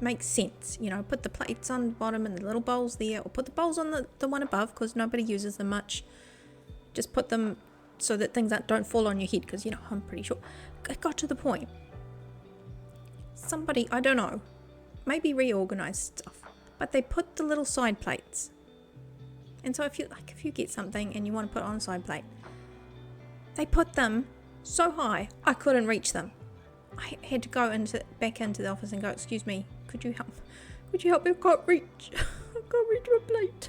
makes sense, you know. Put the plates on the bottom and the little bowls there, or put the bowls on the one above because nobody uses them much. Just put them so that things don't fall on your head, because you know I'm pretty sure it got to the point somebody, I don't know, maybe reorganized stuff, but they put the little side plates. And so if you get something and you want to put it on a side plate, they put them so high I couldn't reach them. I had to go back into the office and go, excuse me, could you help me? I can't reach my plate.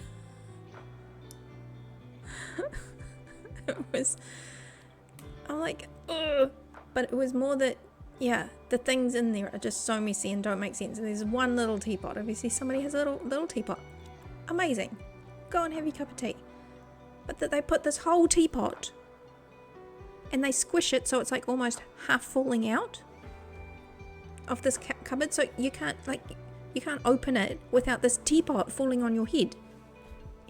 I'm like, ugh. But it was more that, yeah, the things in there are just so messy and don't make sense. And there's one little teapot. Obviously somebody has a little teapot. Amazing. Go and have your cup of tea. But that they put this whole teapot and they squish it so it's like almost half falling out of this cupboard, so you can't open it without this teapot falling on your head.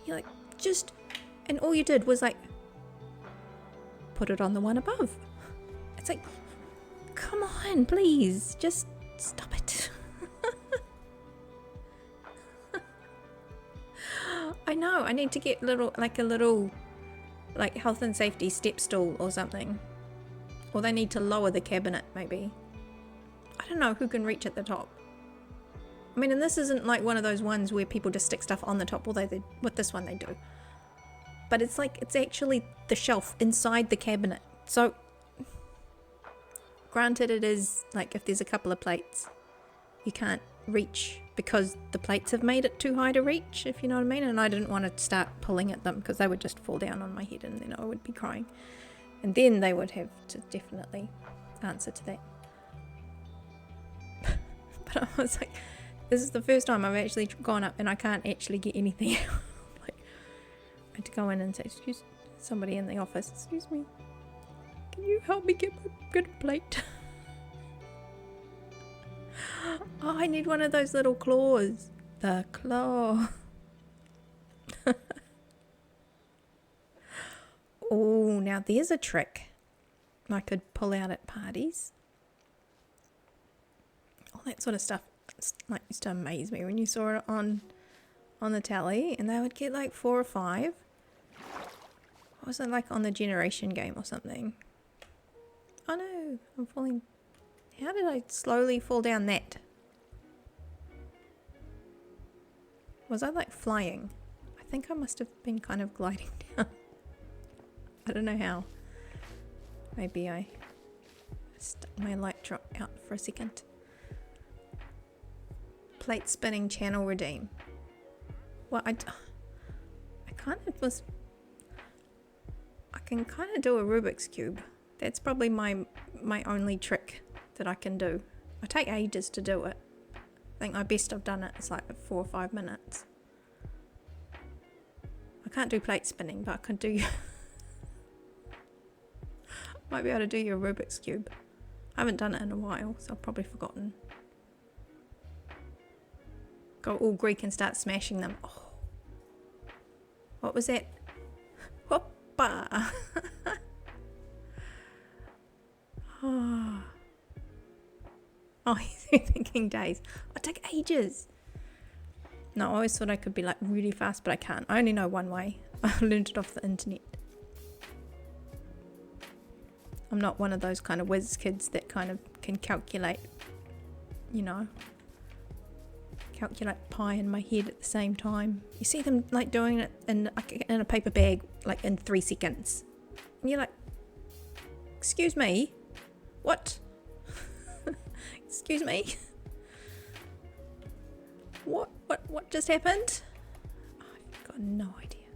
You're like, and all you did was like put it on the one above. It's like, come on, please. Just stop it. I know, I need to get a little like health and safety step stool or something. Or they need to lower the cabinet, maybe. I don't know who can reach at the top. I mean, and this isn't like one of those ones where people just stick stuff on the top, although with this one they do. But it's like, it's actually the shelf inside the cabinet. So, granted it is, like, if there's a couple of plates, you can't reach because the plates have made it too high to reach, if you know what I mean. And I didn't want to start pulling at them because they would just fall down on my head and then I would be crying. And then they would have to definitely answer to that. But I was like, this is the first time I've actually gone up and I can't actually get anything out. Like, I had to go in and say, excuse somebody in the office, excuse me, can you help me get a plate? Oh, I need one of those little claws. The claw. Oh, now there's a trick I could pull out at parties. All that sort of stuff like used to amaze me when you saw it on the telly, and they would get like 4 or 5. What was it, like on the Generation game or something? Oh no, I'm falling. How did I slowly fall down that? Was I like flying? I think I must have been kind of gliding down. I don't know how. Maybe I stuck my light drop out for a second. Plate spinning channel redeem. Well, I kind of was... I can kind of do a Rubik's Cube. That's probably my only trick that I can do. I take ages to do it. I think my best I've done it is like 4 or 5 minutes. I can't do plate spinning, but I can do... Might be able to do your Rubik's Cube. I haven't done it in a while, so I've probably forgotten. Go all Greek and start smashing them. Oh. What was that? Hoppa! Oh. Oh, he's thinking days. It'll take ages. No, I always thought I could be like really fast, but I can't. I only know one way. I learned it off the internet. I'm not one of those kind of whiz kids that kind of can calculate, you know, calculate pi in my head at the same time. You see them like doing it in a paper bag like in 3 seconds. And you're like, excuse me? What? Excuse me? What just happened? Oh, I've got no idea.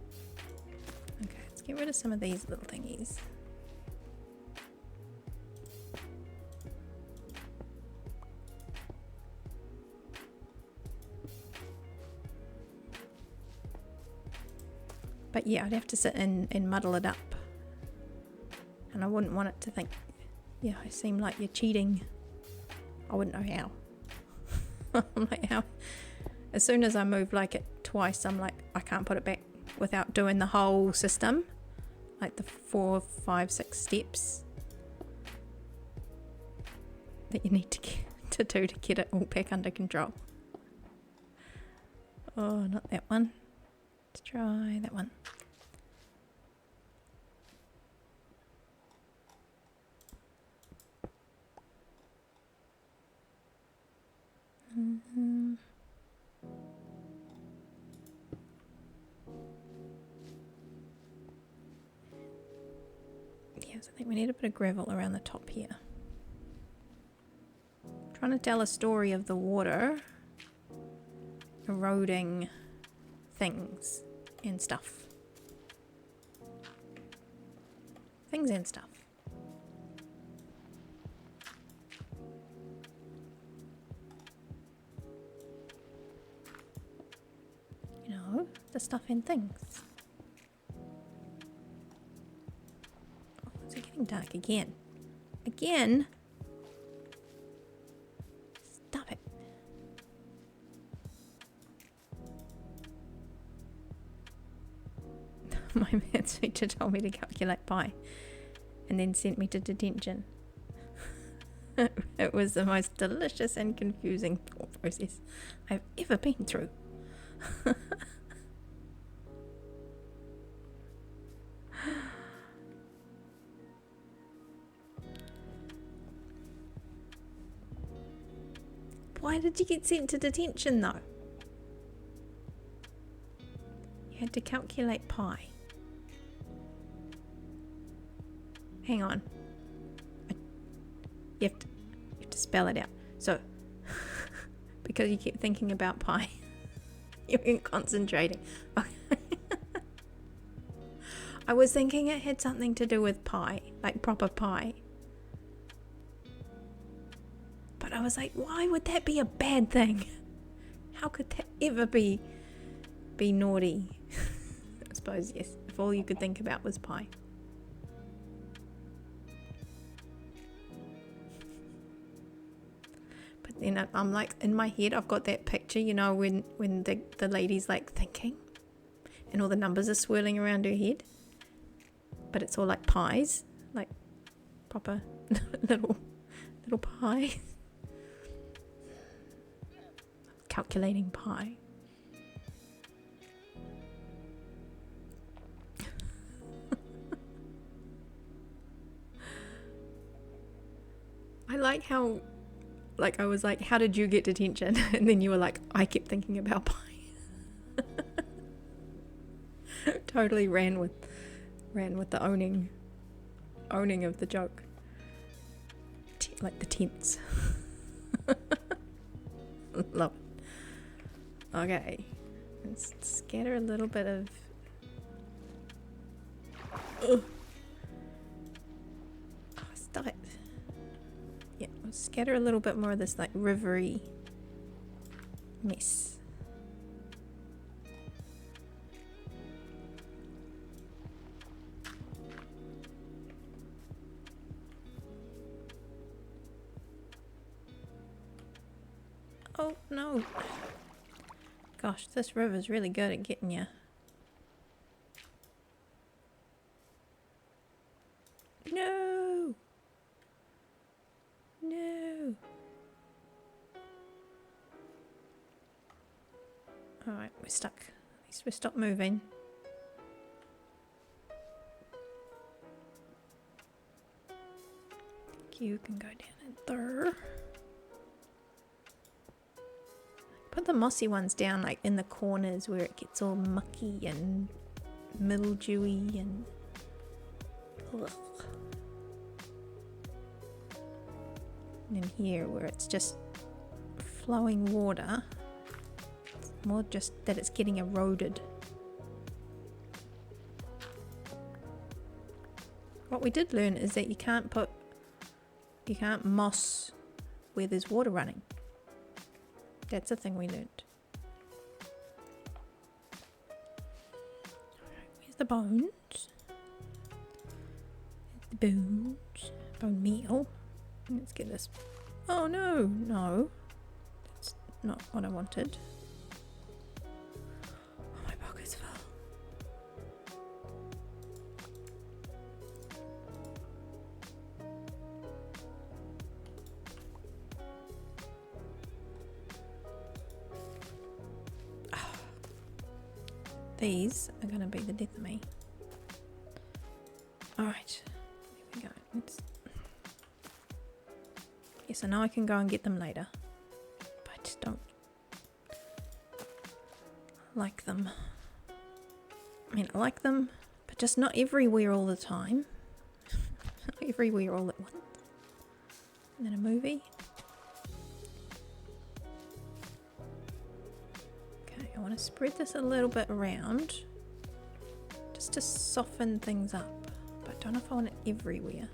Okay, let's get rid of some of these little thingies. But yeah, I'd have to sit and muddle it up. And I wouldn't want it to think, yeah, I seem like you're cheating. I wouldn't know how. I'm like, how? As soon as I move like it twice, I'm like, I can't put it back without doing the whole system. Like the 4, 5, 6 steps that you need to do to get it all back under control. Oh, not that one. Let's try that one. Yes, I think we need a bit of gravel around the top here. Trying to tell a story of the water eroding things and stuff. Things and stuff. You know, the stuff and things. Oh, is it getting dark again? Again? Stop it. My maths teacher told me to calculate pi and then sent me to detention. It was the most delicious and confusing thought process I've ever been through. Why did you get sent to detention though? You had to calculate pi. Hang on. You have to spell it out. So, because you keep thinking about pi, you weren't concentrating. Okay. I was thinking it had something to do with pi, like proper pi. But I was like, why would that be a bad thing? How could that ever be naughty? I suppose, yes, if all you could think about was pi. But then I'm like, in my head, I've got that picture, you know, when the lady's like thinking and all the numbers are swirling around her head. But it's all like pies, like proper little pies. Calculating pi. I like how, like, I was like, how did you get detention? And then you were like, I kept thinking about pi. Totally ran with the owning of the joke. Like the tense. Love it. Okay, let's scatter a little bit of. Ugh. Oh, stop it. Yeah, let's scatter a little bit more of this like rivery mess. Oh no. Gosh, this river's really good at getting you. No! No! Alright, we're stuck. At least we stopped moving. You can go down in there. Put the mossy ones down like in the corners where it gets all mucky and mildewy and ugh. And in here where it's just flowing water, it's more just that it's getting eroded. What we did learn is that you can't moss where there's water running. That's a thing we learned. Alright, where's the bones? The bones. Bone meal. Let's get this. Oh no, no. That's not what I wanted. Oh, my pocket's full. These are going to be the death of me. Alright, here we go. Yes, I know I can go and get them later. But I just don't like them. I mean, I like them, but just not everywhere all the time. Not everywhere all at once. And then a movie. I want to spread this a little bit around just to soften things up, but I don't know if I want it everywhere.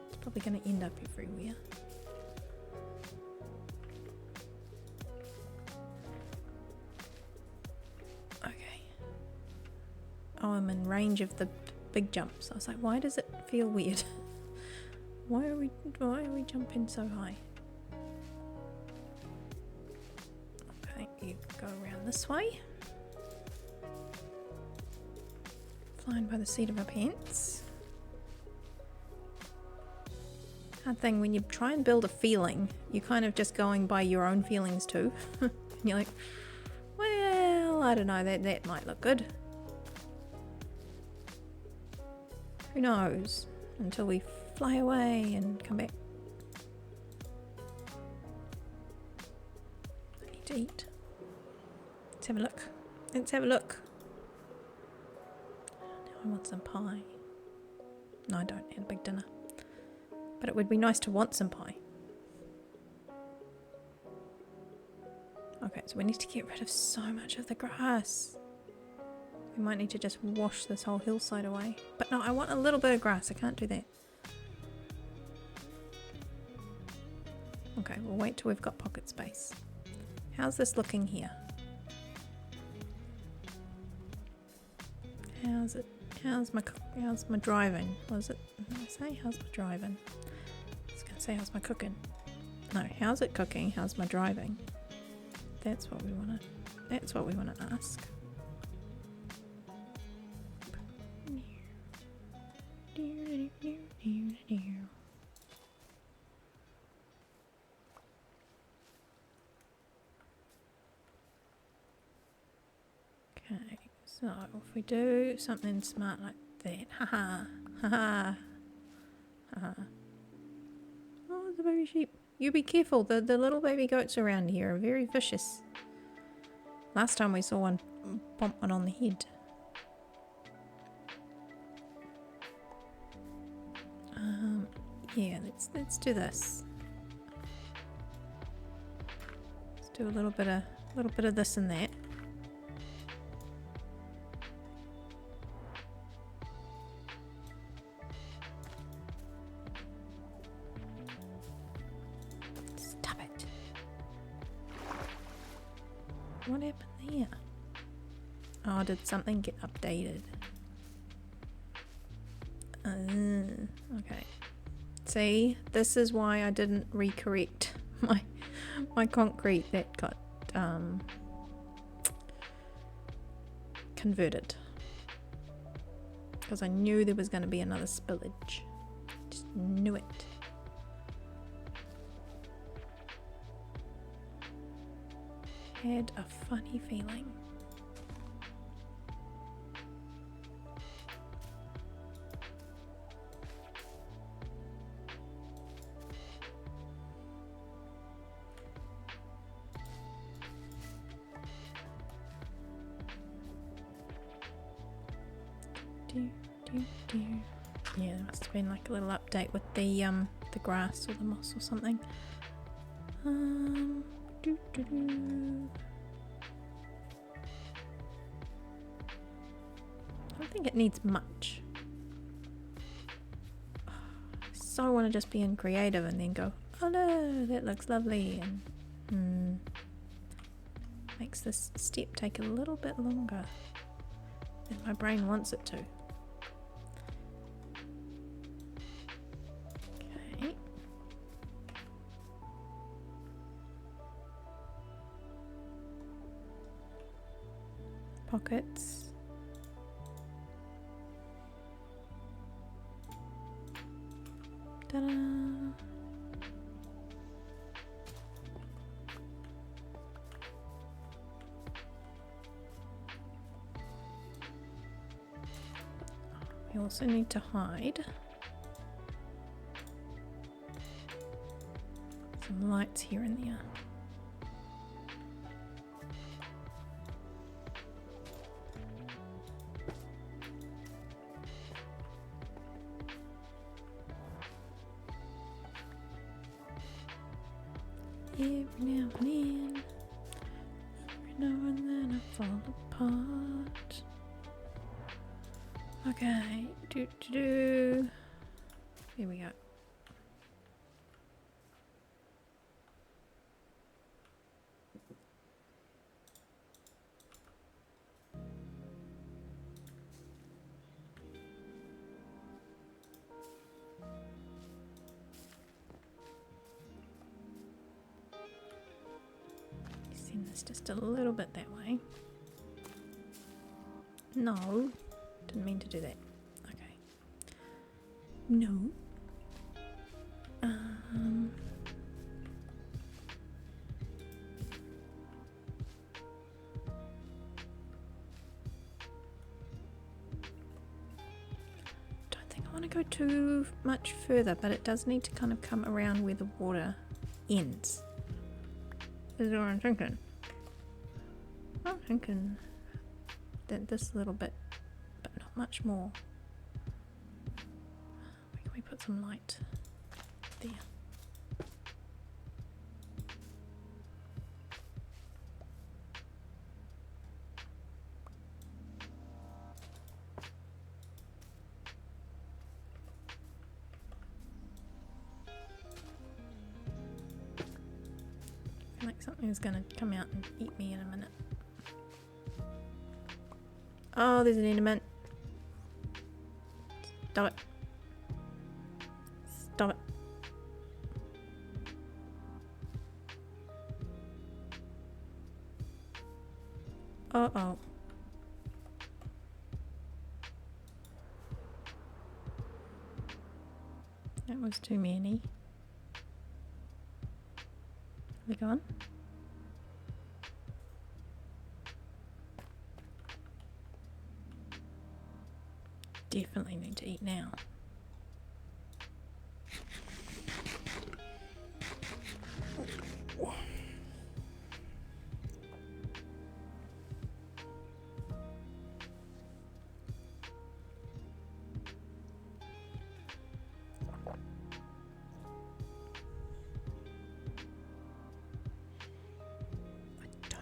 It's probably going to end up everywhere. Okay. Oh, I'm in range of the big jumps. I was like, why does it feel weird? Why are we jumping so high? You go around this way. Flying by the seat of our pants. hard thing when you try and build a feeling, you're kind of just going by your own feelings too. And you're like, well, I don't know, that might look good. Who knows? Until we fly away and come back. I need to eat. Let's have a look. Let's have a look. Now I want some pie. No, I don't. I had a big dinner. But it would be nice to want some pie. Okay, so we need to get rid of so much of the grass. We might need to just wash this whole hillside away. But no, I want a little bit of grass. I can't do that. Okay, we'll wait till we've got pocket space. How's this looking here? How's it? How's my driving? Was it? What did I say? How's my driving? I was gonna say how's my cooking. No, how's it cooking? How's my driving? That's what we wanna. That's what we wanna ask. Okay, so if we do something smart like that, haha, haha, haha. Oh, it's a baby sheep. You be careful, the little baby goats around here are very vicious. Last time we saw one bump one on the head. Yeah, let's do this. Let's do a little bit of this and that. Stop it. What happened there? Oh, did something get updated? Okay. See, this is why I didn't recorrect my concrete that got converted, because I knew there was going to be another spillage. Just knew it. Had a funny feeling. Yeah, there must have been like a little update with the grass or the moss or something. I don't think it needs much. So I want to just be in creative and then go, oh no, that looks lovely, and makes this step take a little bit longer than my brain wants it to. Okay. Pockets. Ta-da! We also need to hide some lights here and there. Every now and then I fall apart. Okay, here we go. Send this just a little bit that way. No. Didn't mean to do that. Okay. No. go too much further, but it does need to kind of come around where the water ends. Is what I'm thinking. I'm thinking that this little bit, but not much more. Where can we put some light? There. Like something's gonna come out and eat me in a minute. Oh, there's an enderman. Stop it. Stop it. Uh-oh. That was too many. Are they gone? Definitely need to eat now.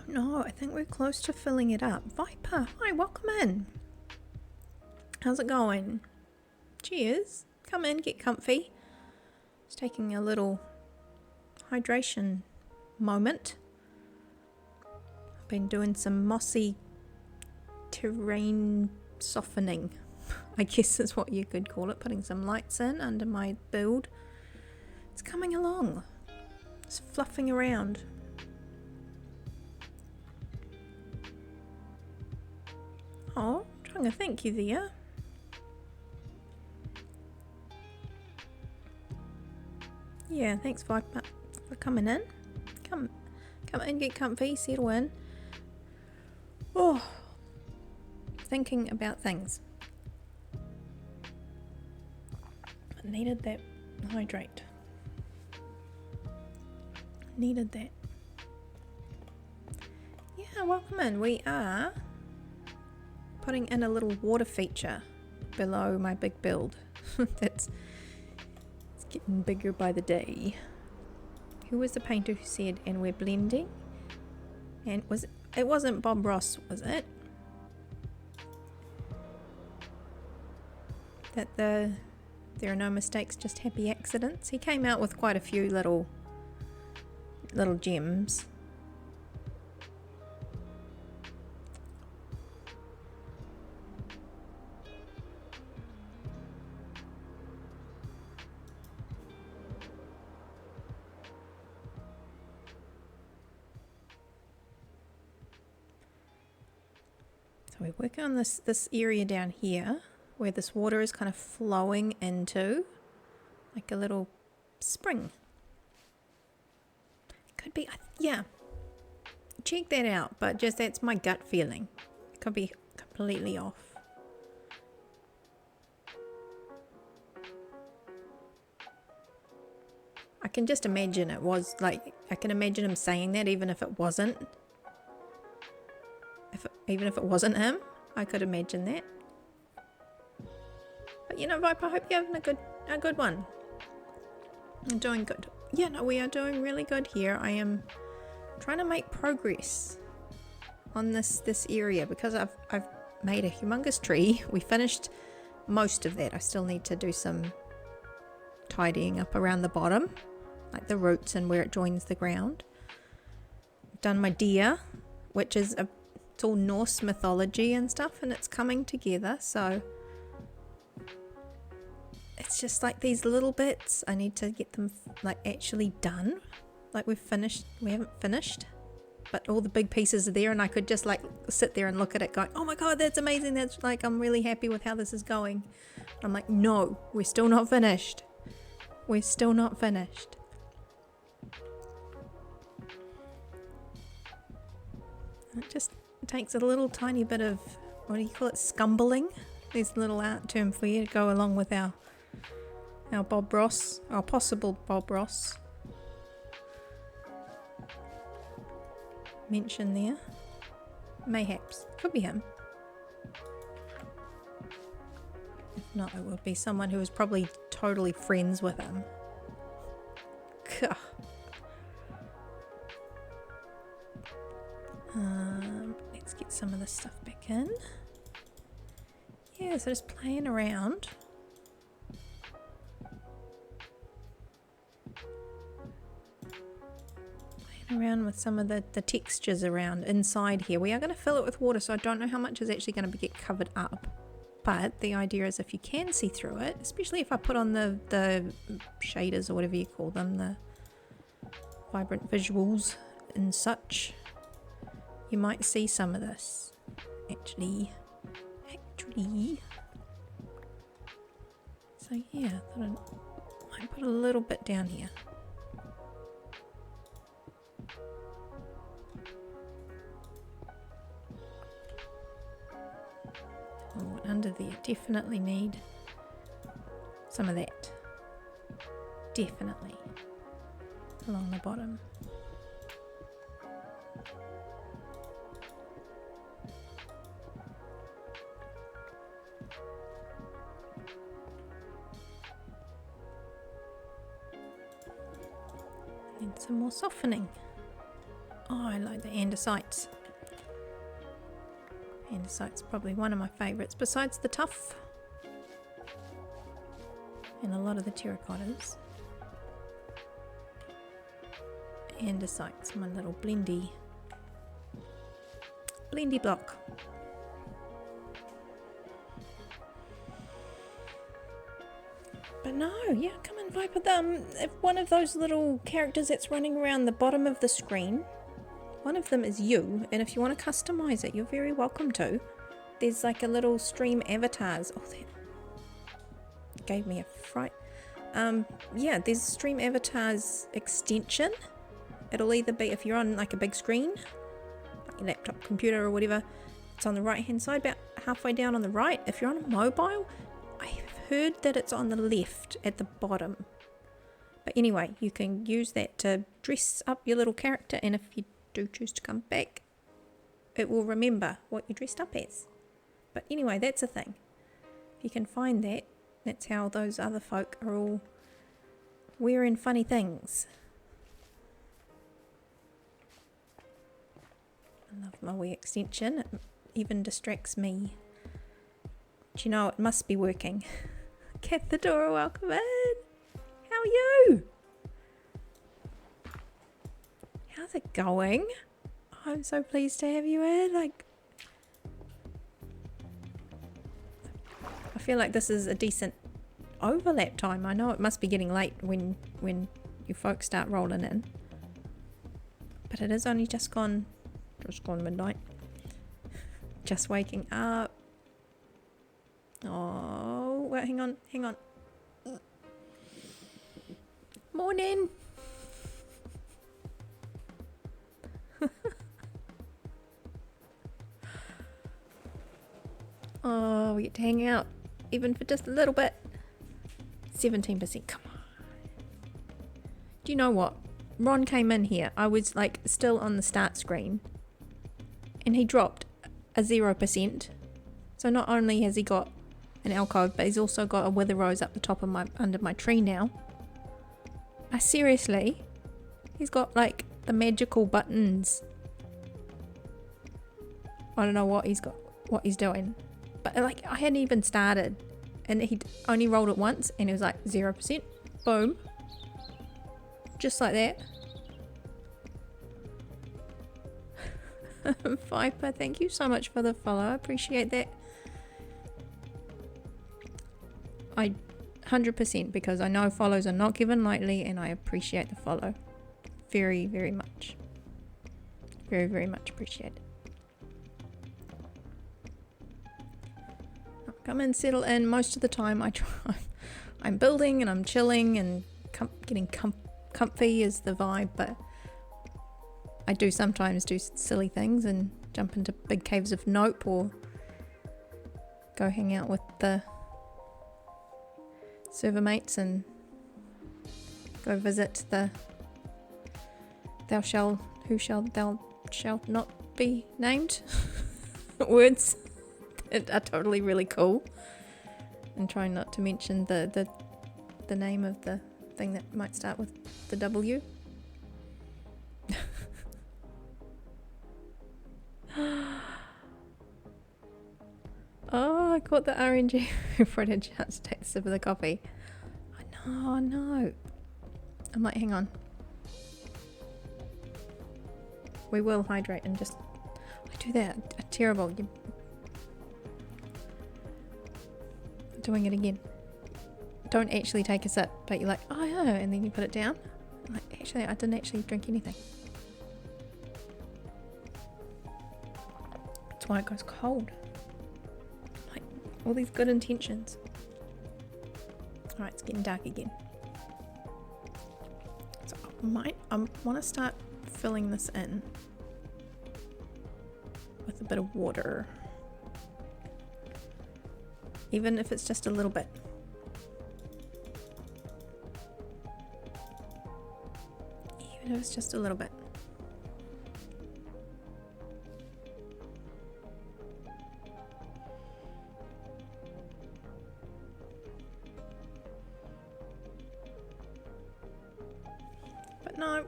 No, I think we're close to filling it up. Viper, hi, welcome in. How's it going? Cheers. Come in, get comfy. Just taking a little hydration moment. I've been doing some mossy terrain softening, I guess is what you could call it. Putting some lights in under my build. It's coming along. It's fluffing around. Oh, trying to thank you there. Yeah, thanks Viper for coming in. Come in, get comfy, settle in. Oh, thinking about things. I needed that hydrate. Needed that. Yeah, welcome in. We are putting in a little water feature below my big build. It's getting bigger by the day. Who was the painter who said, and we're blending? And it wasn't Bob Ross, was it? That there are no mistakes, just happy accidents. He came out with quite a few little gems. We're working on this area down here where this water is kind of flowing into like a little spring. Could be, yeah, check that out, but just that's my gut feeling. It could be completely off. I can just imagine it was like, I can imagine him saying that even if it wasn't. Even if it wasn't him, I could imagine that. But you know, Viper, I hope you're having a good one. I'm doing good. Yeah, no, we are doing really good here. I am trying to make progress on this area because I've made a humongous tree. We finished most of that. I still need to do some tidying up around the bottom, like the roots and where it joins the ground. I've done my deer, which is it's all Norse mythology and stuff, and it's coming together, so it's just like these little bits. I need to get them like actually done. Like we haven't finished, but all the big pieces are there, and I could just like sit there and look at it going, oh my god, that's amazing, that's like, I'm really happy with how this is going. I'm like, no, we're still not finished. We're still not finished. It just takes a little tiny bit of, what do you call it, scumbling? There's a little art term for you to go along with our Our Bob Ross, our possible Bob Ross. Mention there. Mayhaps. Could be him. If not, it would be someone who was probably totally friends with him. Gah. Let's get some of this stuff back in. Yeah, so just playing around. Around with some of the textures around inside here. We are going to fill it with water, so I don't know how much is actually going to get covered up, but the idea is if you can see through it, especially if I put on the shaders or whatever you call them, the vibrant visuals and such, you might see some of this actually. So yeah, I thought I might put a little bit down here. Oh, under there, definitely need some of that. Definitely. Along the bottom. And some more softening. Oh, I like the andesites. Andesite's probably one of my favourites besides the tuff and a lot of the terracottas. Andesite's my little blendy block. But no, yeah, come and vibe with them. If one of those little characters that's running around the bottom of the screen, one of them is you, and if you want to customize it, you're very welcome to. There's like a little stream avatars. Oh, that gave me a fright. Yeah, there's stream avatars extension. It'll either be, if you're on like a big screen, like your laptop, computer or whatever, it's on the right hand side, about halfway down on the right. If you're on a mobile, I have heard that it's on the left at the bottom. But anyway, you can use that to dress up your little character, and if you do choose to come back, it will remember what you dressed up as. But anyway, that's a thing. If you can find that, that's how those other folk are all wearing funny things. I love my wee extension. It even distracts me. But you know, it must be working. Cathedora, welcome in. How are you? How's it going? I'm so pleased to have you in. Like, I feel like this is a decent overlap time. I know it must be getting late when you folks start rolling in, but it is only just gone midnight. Just waking up. Oh, well, hang on. Morning. Oh, we get to hang out even for just a little bit. 17%, come on. Do you know what? Ron came in here. I was like still on the start screen and he dropped a 0%. So not only has he got an alcove, but he's also got a wither rose up the top of under my tree now. Seriously, he's got like the magical buttons. I don't know what he's doing, but like I hadn't even started and he only rolled it once and it was like 0%. Boom, just like that. Viper, thank you so much for the follow. I appreciate that. I 100%, because I know follows are not given lightly and I appreciate the follow very, very much. Very, very much appreciated. I'll come and settle in. Most of the time I'm building and I'm chilling and getting comfy is the vibe, but I do sometimes do silly things and jump into big caves of nope or go hang out with the server mates and go visit the thou shalt not be named words that are totally really cool, and trying not to mention the name of the thing that might start with the W. Oh, I caught the RNG before I had a chance to take a sip of the coffee. I know. I'm like, hang on. We will hydrate and just... I do that. Terrible. You're doing it again. Don't actually take a sip, but you're like, oh yeah, and then you put it down. I'm like, actually, I didn't actually drink anything. That's why it goes cold. Like, all these good intentions. Alright, it's getting dark again. So I want to start filling this in with a bit of water. Even if it's just a little bit. Even if it's just a little bit. But no,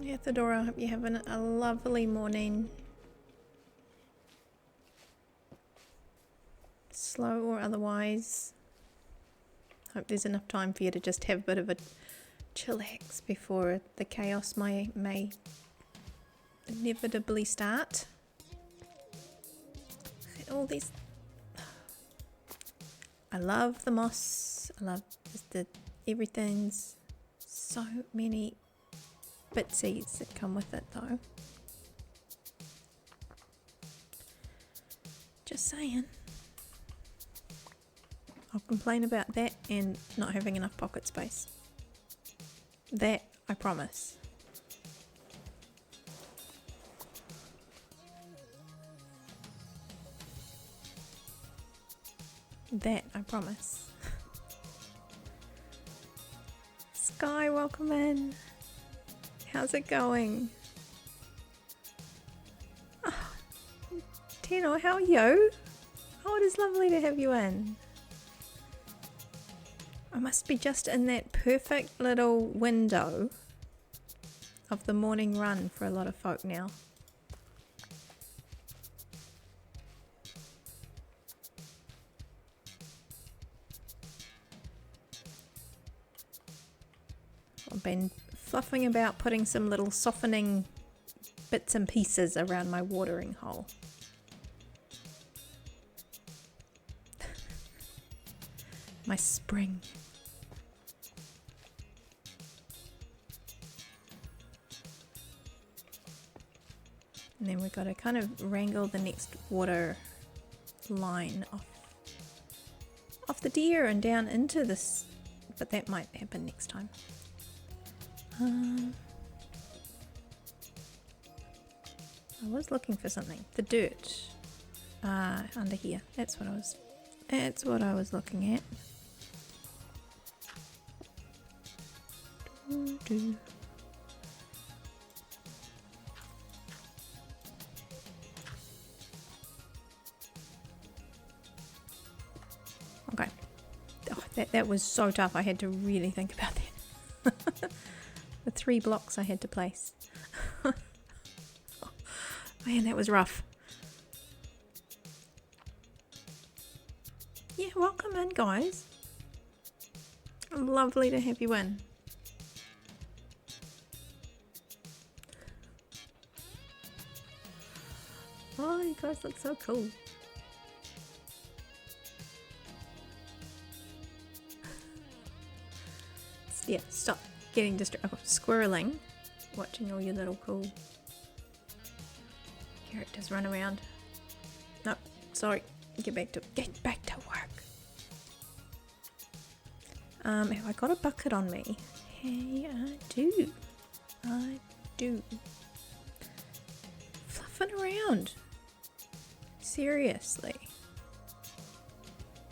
yeah, Theodora, I hope you're having a lovely morning. Slow or otherwise. Hope there's enough time for you to just have a bit of a chillax before the chaos may inevitably start. All these... I love the moss. I love the everything's so many bitsies that come with it though. Just saying. I'll complain about that and not having enough pocket space. That I promise. That I promise. Sky, welcome in. How's it going? Oh, Tino, how are you? Oh, it is lovely to have you in. I must be just in that perfect little window of the morning run for a lot of folk now. I've been fluffing about putting some little softening bits and pieces around my watering hole. My spring. And then we've got to kind of wrangle the next water line off the deer and down into this, but that might happen next time. I was looking for something. The dirt under here. That's what I was looking at. Okay. Oh, that was so tough. I had to really think about that. The 3 blocks I had to place. Oh, man, that was rough. Yeah, welcome in, guys. Lovely to have you in. Oh, you guys look so cool. Yeah, stop getting distracted. Squirreling. Watching all your little cool characters run around. No, sorry. Get back to work. Have I got a bucket on me? Hey, I do. Fluffing around. Seriously.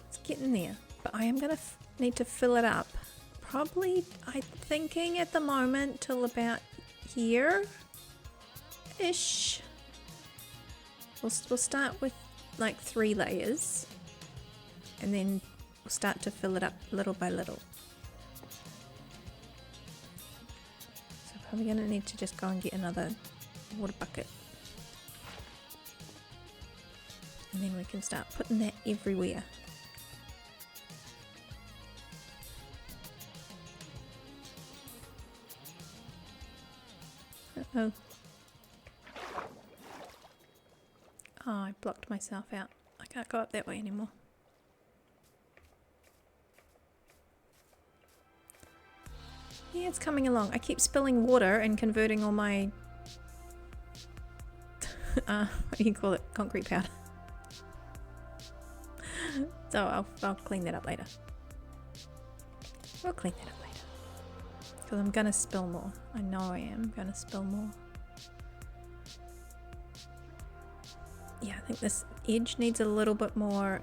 It's getting there. But I am gonna need to fill it up. Probably, I'm thinking at the moment till about here-ish. We'll start with like 3 layers and then we'll start to fill it up little by little. So probably gonna need to just go and get another water bucket. And then we can start putting that everywhere. Uh-oh. Oh, I blocked myself out. I can't go up that way anymore. Yeah, it's coming along. I keep spilling water and converting all my what do you call it? Concrete powder. So I'll clean that up later. We'll clean that up later. Because I'm gonna spill more. I know I am gonna spill more. Yeah, I think this edge needs a little bit more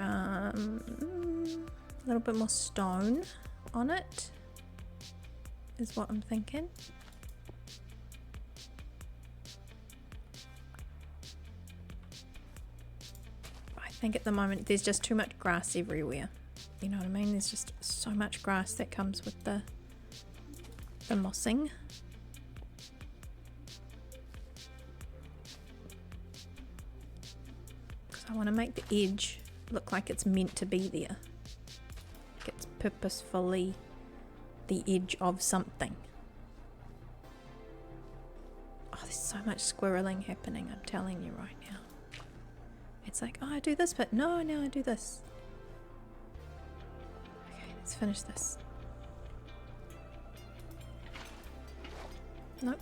stone on it, is what I'm thinking. I think at the moment there's just too much grass everywhere. You know what I mean? There's just so much grass that comes with the mossing. Because I want to make the edge look like it's meant to be there. Like it's purposefully the edge of something. Oh, there's so much squirreling happening, I'm telling you right now. It's like, oh, I do this, but no, now I do this. Okay, let's finish this. Nope.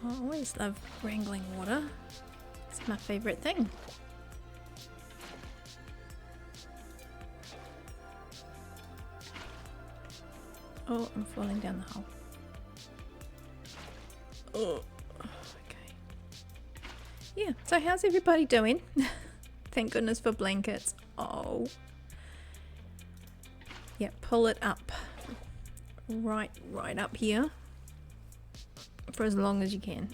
I always love wrangling water. It's my favorite thing. Oh, I'm falling down the hole. Oh, okay. Yeah, so how's everybody doing? Thank goodness for blankets. Oh. Yeah, pull it up. Right up here. For as long as you can.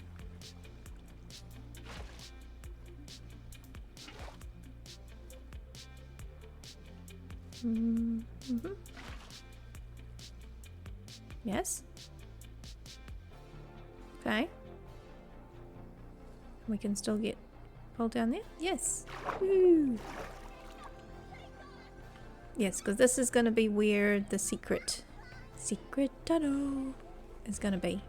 Mm-hmm. Yes. Okay. We can still get pulled down there. Yes. Woo. Yes, because this is going to be where the secret tunnel is going to be.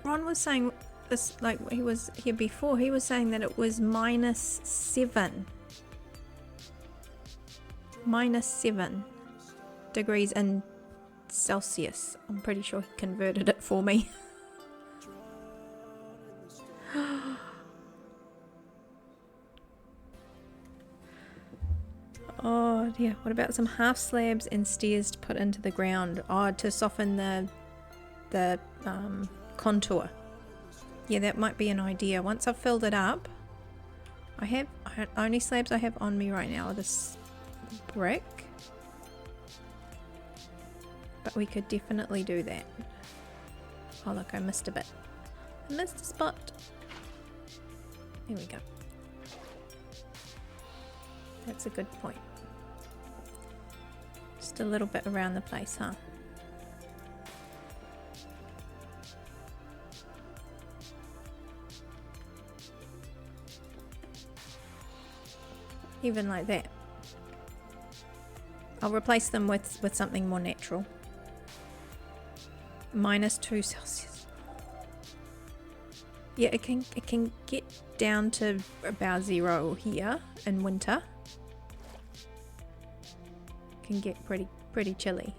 Ron was saying this, like he was here before, he was saying that it was -7 degrees in Celsius. I'm pretty sure he converted it for me. Oh dear, what about some half slabs and stairs to put into the ground? Oh, to soften the contour. Yeah, that might be an idea. Once I've filled it up, only slabs I have on me right now are this brick, but we could definitely do that. Oh look, I missed a bit. I missed a spot. There we go. That's a good point. Just a little bit around the place, huh? even like that. I'll replace them with something more natural. -2 Celsius. Yeah, it can get down to about 0 here in winter. It can get pretty chilly.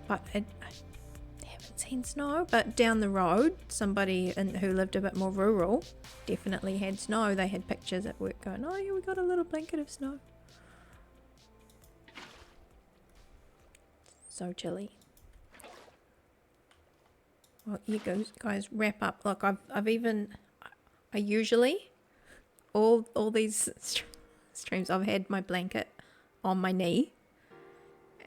But I haven't seen snow. But down the road, somebody who lived a bit more rural definitely had snow. They had pictures at work going, "Oh yeah, we got a little blanket of snow." So chilly. Well, you guys wrap up. Look, I usually all these streams I've had my blanket on my knee,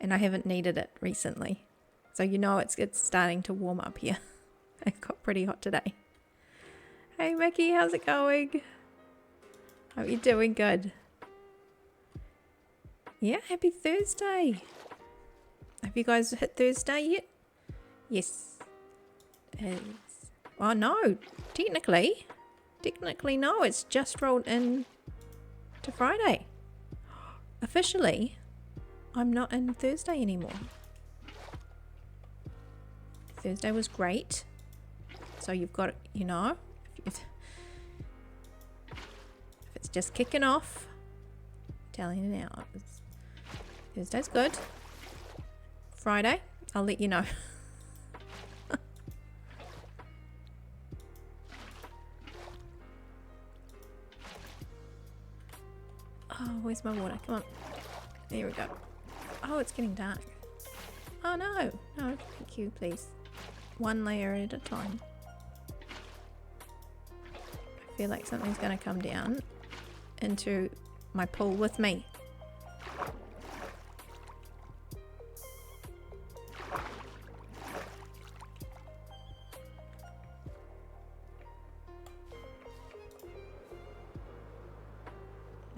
and I haven't needed it recently. So you know it's starting to warm up here. It got pretty hot today. Hey Mickey, how's it going? Hope you're doing good. Yeah, happy Thursday. Have you guys hit Thursday yet? Yes. Oh no, technically no, it's just rolled in to Friday. Officially, I'm not in Thursday anymore. Thursday was great. So you've got, you know, if it's just kicking off, I'm telling you now, Thursday's good. Friday, I'll let you know. Oh, where's my water? Come on. There we go. Oh, it's getting dark. Oh no. No, thank you, please. One layer at a time. I feel like something's going to come down into my pool with me.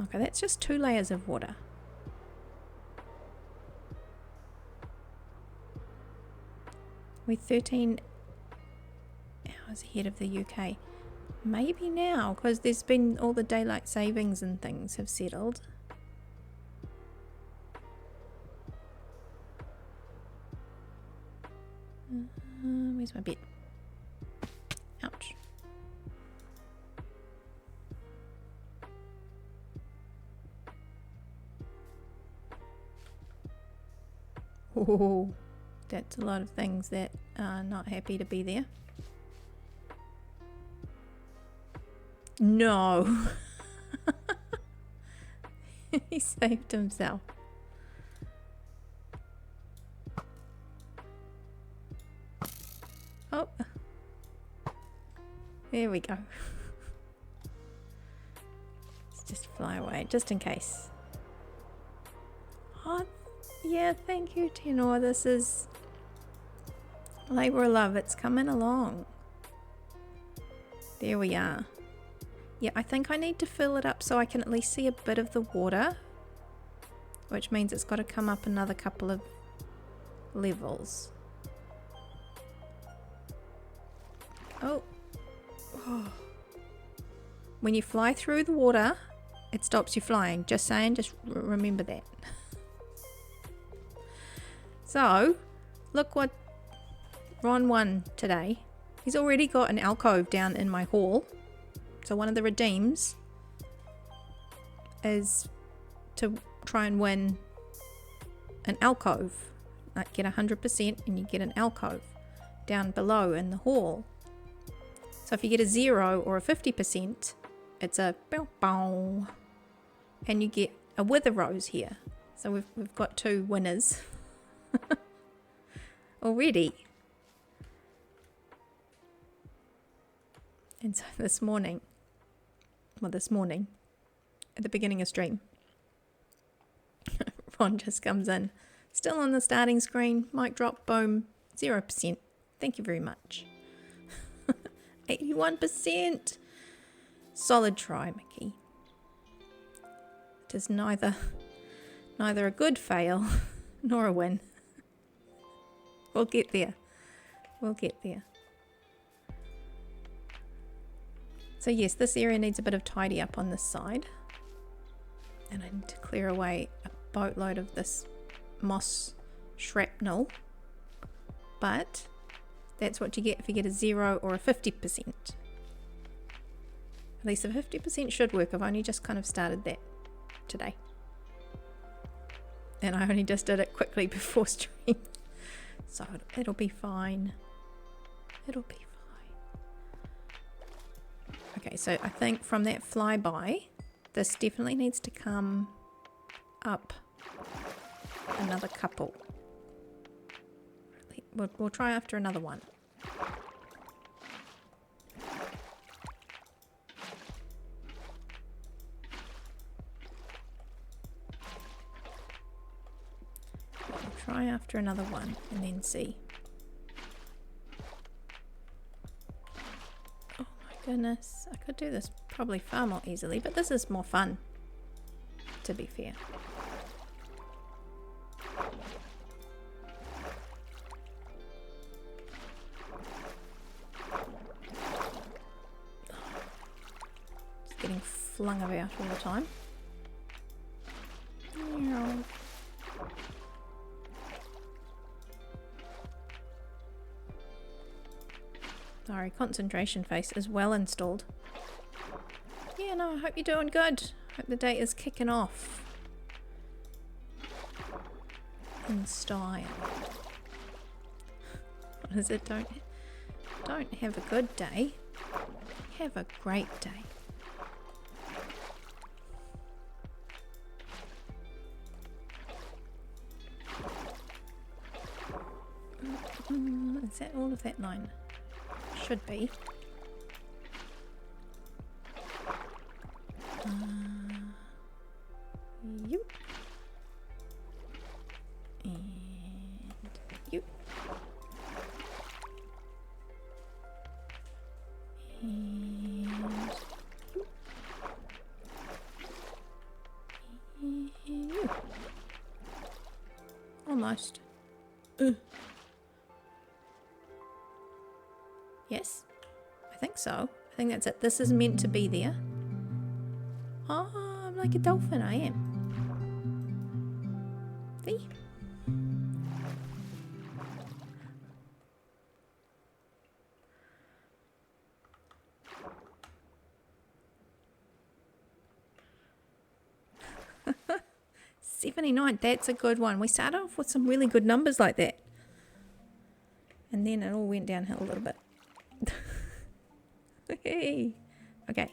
Okay, that's just 2 layers of water. We're 13 hours ahead of the UK. Maybe now, because there's been all the daylight savings and things have settled. Where's my bed? Ouch. Oh, that's a lot of things that are not happy to be there. No. He saved himself. Oh. There we go. Let's just fly away, just in case. Oh, yeah, thank you, Tenor. This is Labour of Love. It's coming along. There we are. Yeah, I think I need to fill it up so I can at least see a bit of the water, which means it's got to come up another couple of levels. Oh. Oh. When you fly through the water, it stops you flying. Just saying, just remember that. So, look what Ron won today. He's already got an alcove down in my hall. So one of the redeems is to try and win an alcove. Like get 100% and you get an alcove down below in the hall. So if you get a 0 or a 50%, it's a bow bow. And you get a wither rose here. So we've got 2 winners already. And so this morning, at the beginning of stream, Ron just comes in, still on the starting screen, mic drop, boom, 0%. Thank you very much. 81%. Solid try, Mickey. It is neither a good fail nor a win. We'll get there. We'll get there. So yes, this area needs a bit of tidy up on this side. And I need to clear away a boatload of this moss shrapnel. But that's what you get if you get a 0 or a 50%. At least a 50% should work. I've only just kind of started that today. And I only just did it quickly before stream. So it'll be fine. It'll be fine. Okay, so I think from that flyby, this definitely needs to come up another couple. We'll try after another one. We'll try after another one and then see. Oh my goodness, I could do this probably far more easily, but this is more fun, to be fair. Getting flung about all the time. Sorry, concentration face is well installed. Yeah, no, I hope you're doing good. Hope the day is kicking off in style. What is it? Don't have a good day. Have a great day. Is that all of that line? Should be. You. And you. And you. Almost. Yes, I think so. I think that's it. This is meant to be there. Oh, I'm like a dolphin, I am. See? $79, that's a good one. We started off with some really good numbers like that. And then it all went downhill a little bit. Hey. Okay.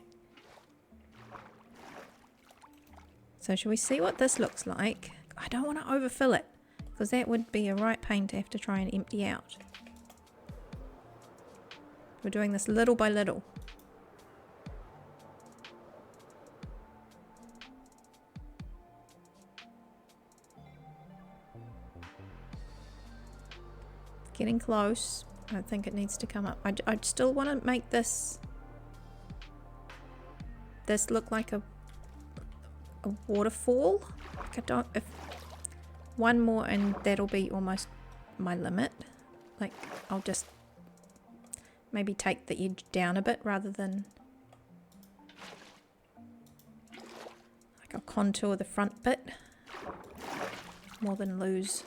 So shall we see what this looks like? I don't want to overfill it because that would be a right pain to have to try and empty out. We're doing this little by little. It's getting close. I think it needs to come up. I still want to make this look like a waterfall. Like I don't. If one more and that'll be almost my limit. Like I'll just maybe take the edge down a bit rather than like I'll contour the front bit more than lose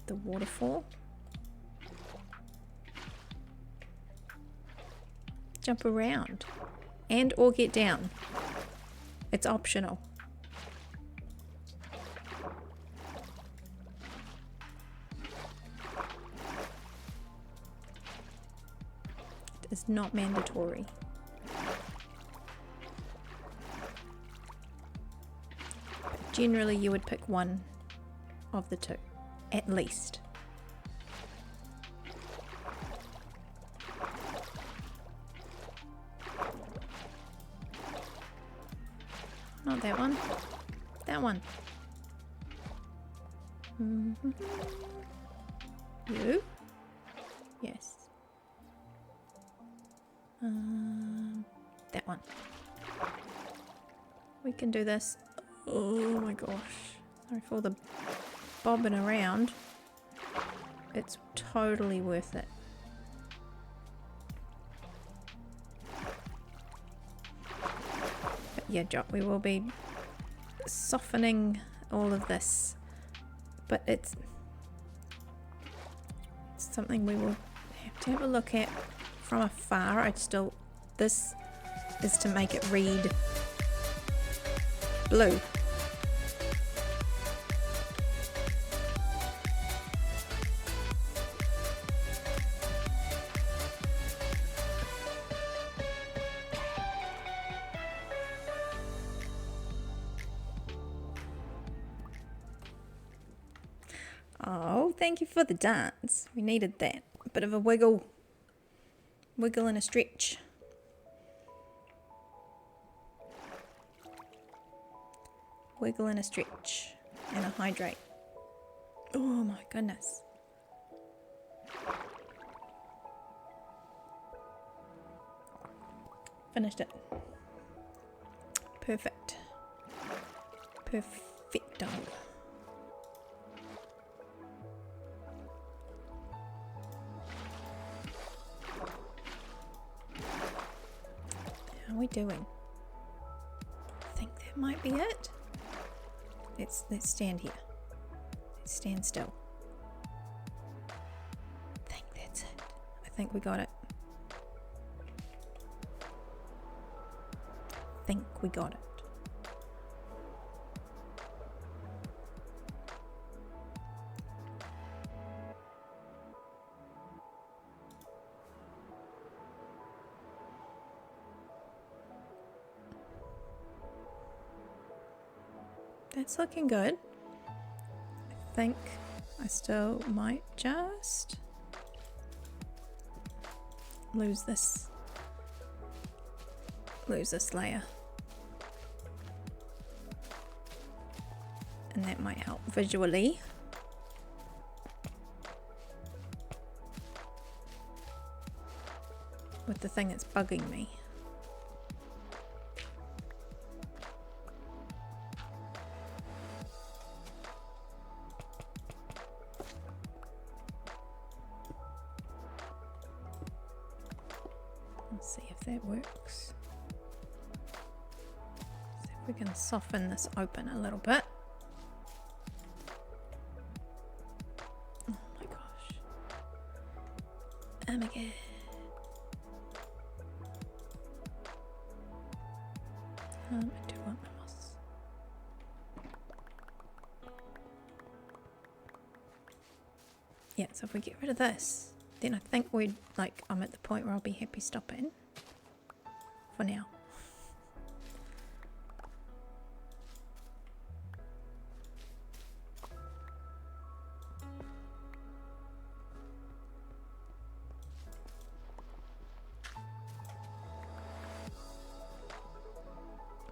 the waterfall. Jump around and or get down. It's optional. It is not mandatory. But generally you would pick one of the two. At least. Not that one. That one. You? Yes. That one. We can do this. Oh my gosh. Sorry for all the bobbing around. It's totally worth it. But yeah, we will be softening all of this, but it's something we will have to have a look at from afar. This is to make it read blue. Oh, thank you for the dance. We needed that. A bit of a wiggle. Wiggle and a stretch. Wiggle and a stretch. And a hydrate. Oh my goodness. Finished it. Perfect. Perfecto. How are we doing? I think that might be it. Let's stand here. Let's stand still. I think that's it. I think we got it. I think we got it. That's looking good. I think I still might just lose this layer. And that might help visually. With the thing that's bugging me. Let's see if that works. See if we can soften this open a little bit. Oh my gosh. Oh my god. I do want my moss. Yeah, so if we get rid of this, then I think I'm at the point where I'll be happy stopping for now.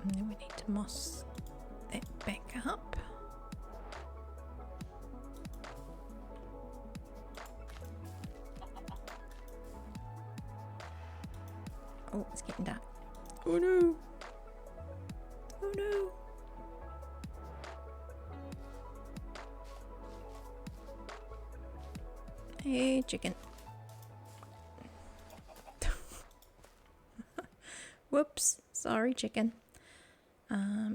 And then we need to moss that back up. Oh, it's getting dark. Oh no! Oh no! Hey, chicken. Whoops. Sorry, chicken.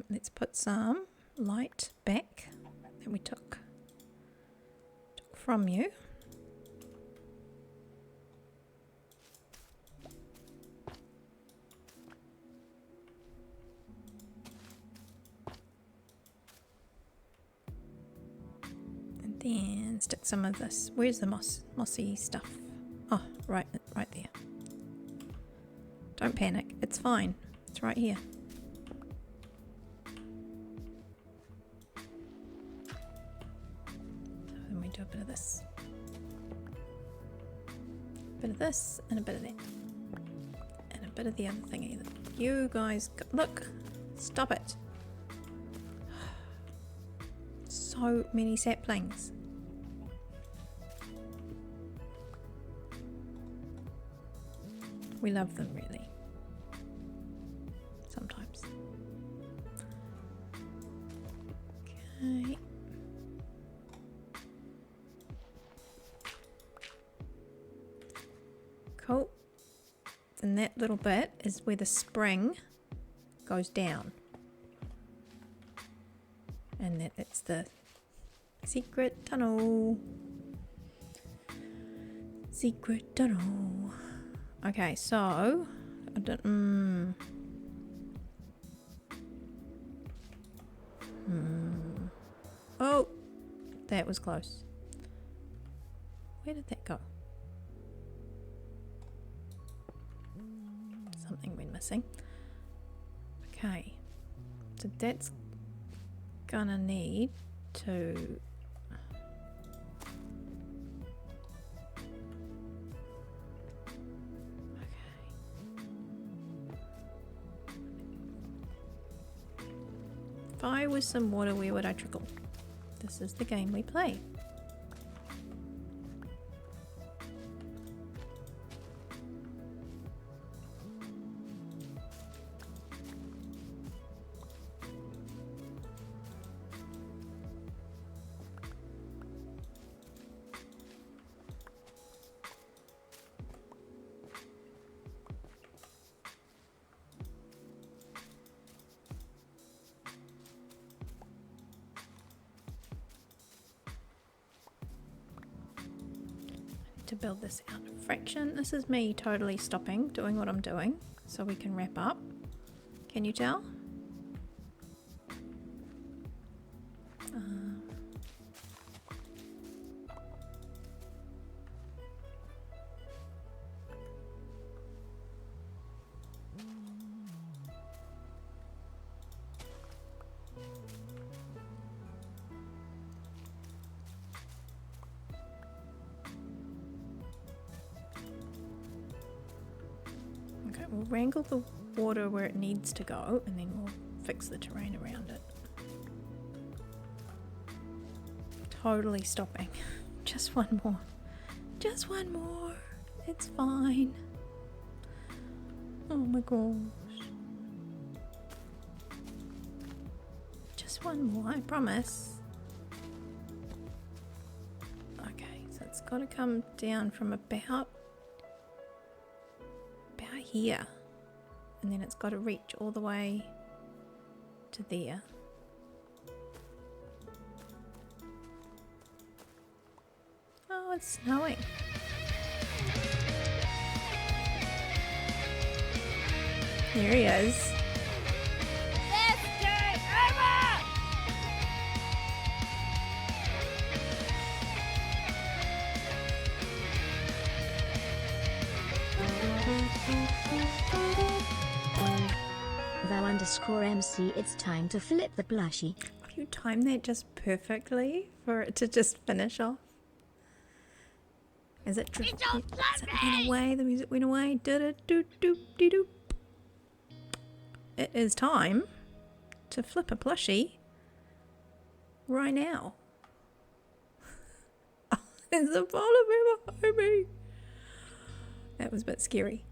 Let's put some light back that we took from you. And then stick some of this. Where's the mossy stuff? Oh, right there. Don't panic. It's fine. It's right here. Do a bit of this, a bit of this, and a bit of that, and a bit of the other thing either. You guys, look, stop it. So many saplings. We love them, really. Sometimes. Okay. Cool. And that little bit is where the spring goes down. And it's the secret tunnel. Secret tunnel. Okay, so I don't. Oh, that was close. Where did that go? Something went missing. Okay, so that's gonna need to if I was some water, where would I trickle? This is the game we play. To build this out of fraction. This is me totally stopping doing what I'm doing so we can wrap up. Can you tell? Okay, we'll wrangle the water where it needs to go and then we'll fix the terrain around it. Totally stopping. Just one more. Just one more. It's fine. Oh my gosh. Just one more, I promise. Okay, so it's got to come down from about here, and then it's got to reach all the way to there. Oh, it's snowing. There he is. _MC, it's time to flip the blushy. You timed that just perfectly for it to just finish off. As it went away, the music went away. Do-do-do-do-de-doop. It is time to flip a plushie right now. There's a polar bear behind me. That was a bit scary.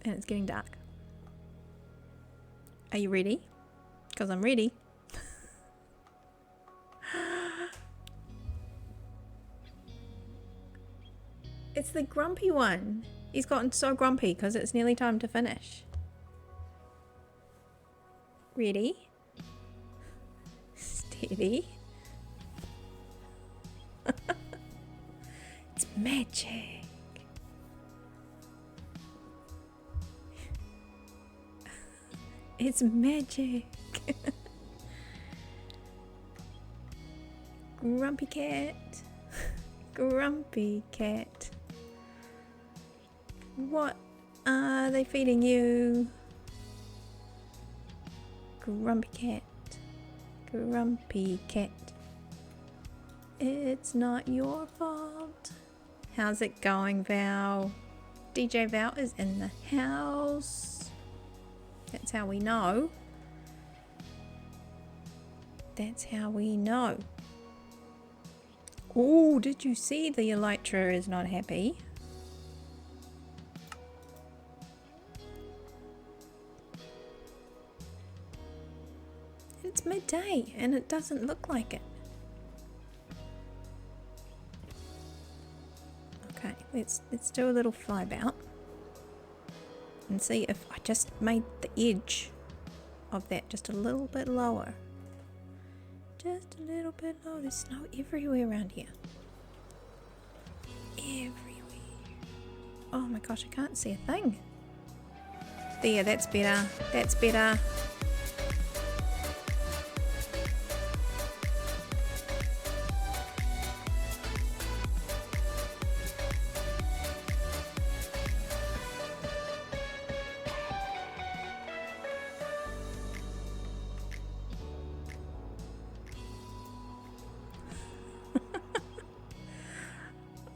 And it's getting dark. Are you ready? Because I'm ready. It's the grumpy one. He's gotten so grumpy because it's nearly time to finish. Ready? Steady. It's magic. It's magic. Grumpy cat. Grumpy cat. What are they feeding you? Grumpy cat. Grumpy cat. It's not your fault. How's it going, Val? DJ Val is in the house. That's how we know. That's how we know. Oh, did you see the elytra is not happy? It's midday and it doesn't look like it. Okay, let's do a little fly bout. And see if I just made the edge of that just a little bit lower. Just a little bit lower. There's snow everywhere around here. Everywhere. Oh my gosh, I can't see a thing. There, that's better. That's better.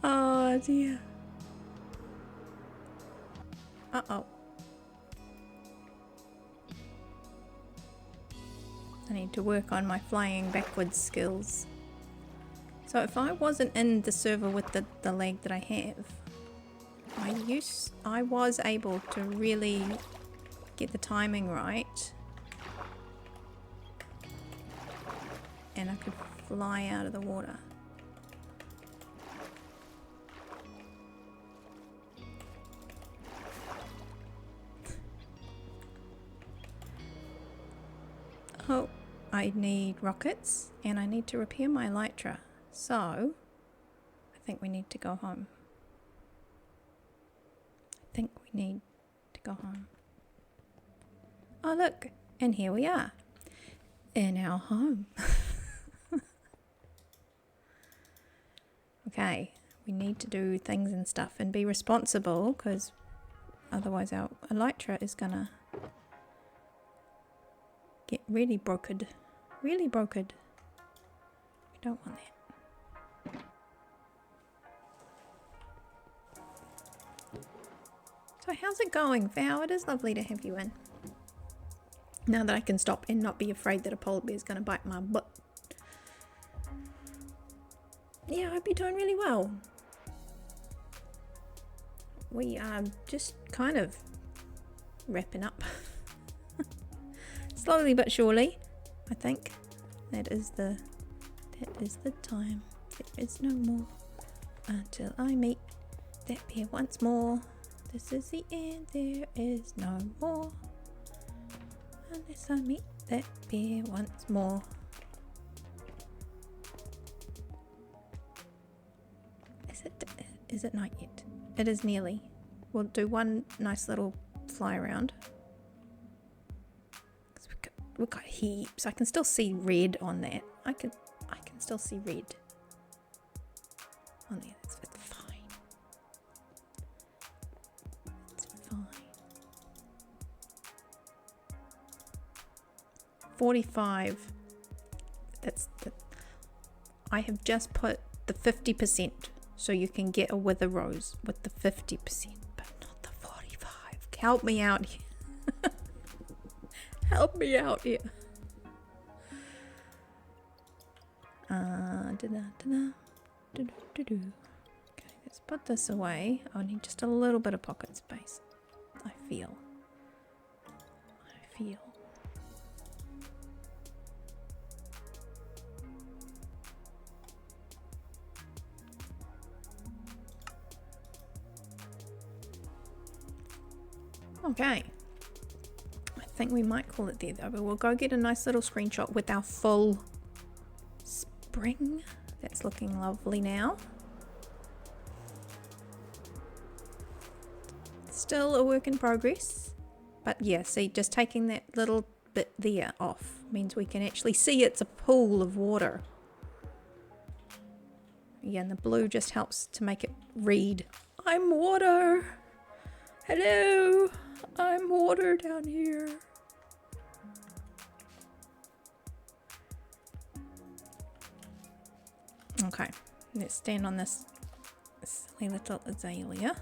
Oh dear. Uh-oh. I need to work on my flying backwards skills. So if I wasn't in the server with the lag that I have, I was able to really get the timing right. And I could fly out of the water. Oh, I need rockets and I need to repair my elytra. So, I think we need to go home. I think we need to go home. Oh look, and here we are. In our home. Okay, we need to do things and stuff and be responsible because otherwise our elytra is gonna get really brokered. Really brokered. We don't want that. So how's it going, Val? It is lovely to have you in. Now that I can stop and not be afraid that a polar bear is going to bite my butt. Yeah, I hope you're doing really well. We are just kind of wrapping up. Slowly but surely, I think. That is the time. There is no more until I meet that bear once more. This is the end, there is no more unless I meet that bear once more. Is it night yet? It is nearly. We'll do one nice little fly around. We've got heaps. I can still see red on that. I can still see red on there. That's fine. It's fine. 45. I have just put the 50%, so you can get a wither rose with the 50%, but not the 45. Help me out here. Help me out here. Okay, let's put this away. I need just a little bit of pocket space. I feel. Okay. I think we might call it there though, but we'll go get a nice little screenshot with our full spring. That's looking lovely now. Still a work in progress, but yeah, see, just taking that little bit there off means we can actually see it's a pool of water. Yeah, and the blue just helps to make it read, I'm water. Hello, I'm water down here. Okay, let's stand on this silly little azalea.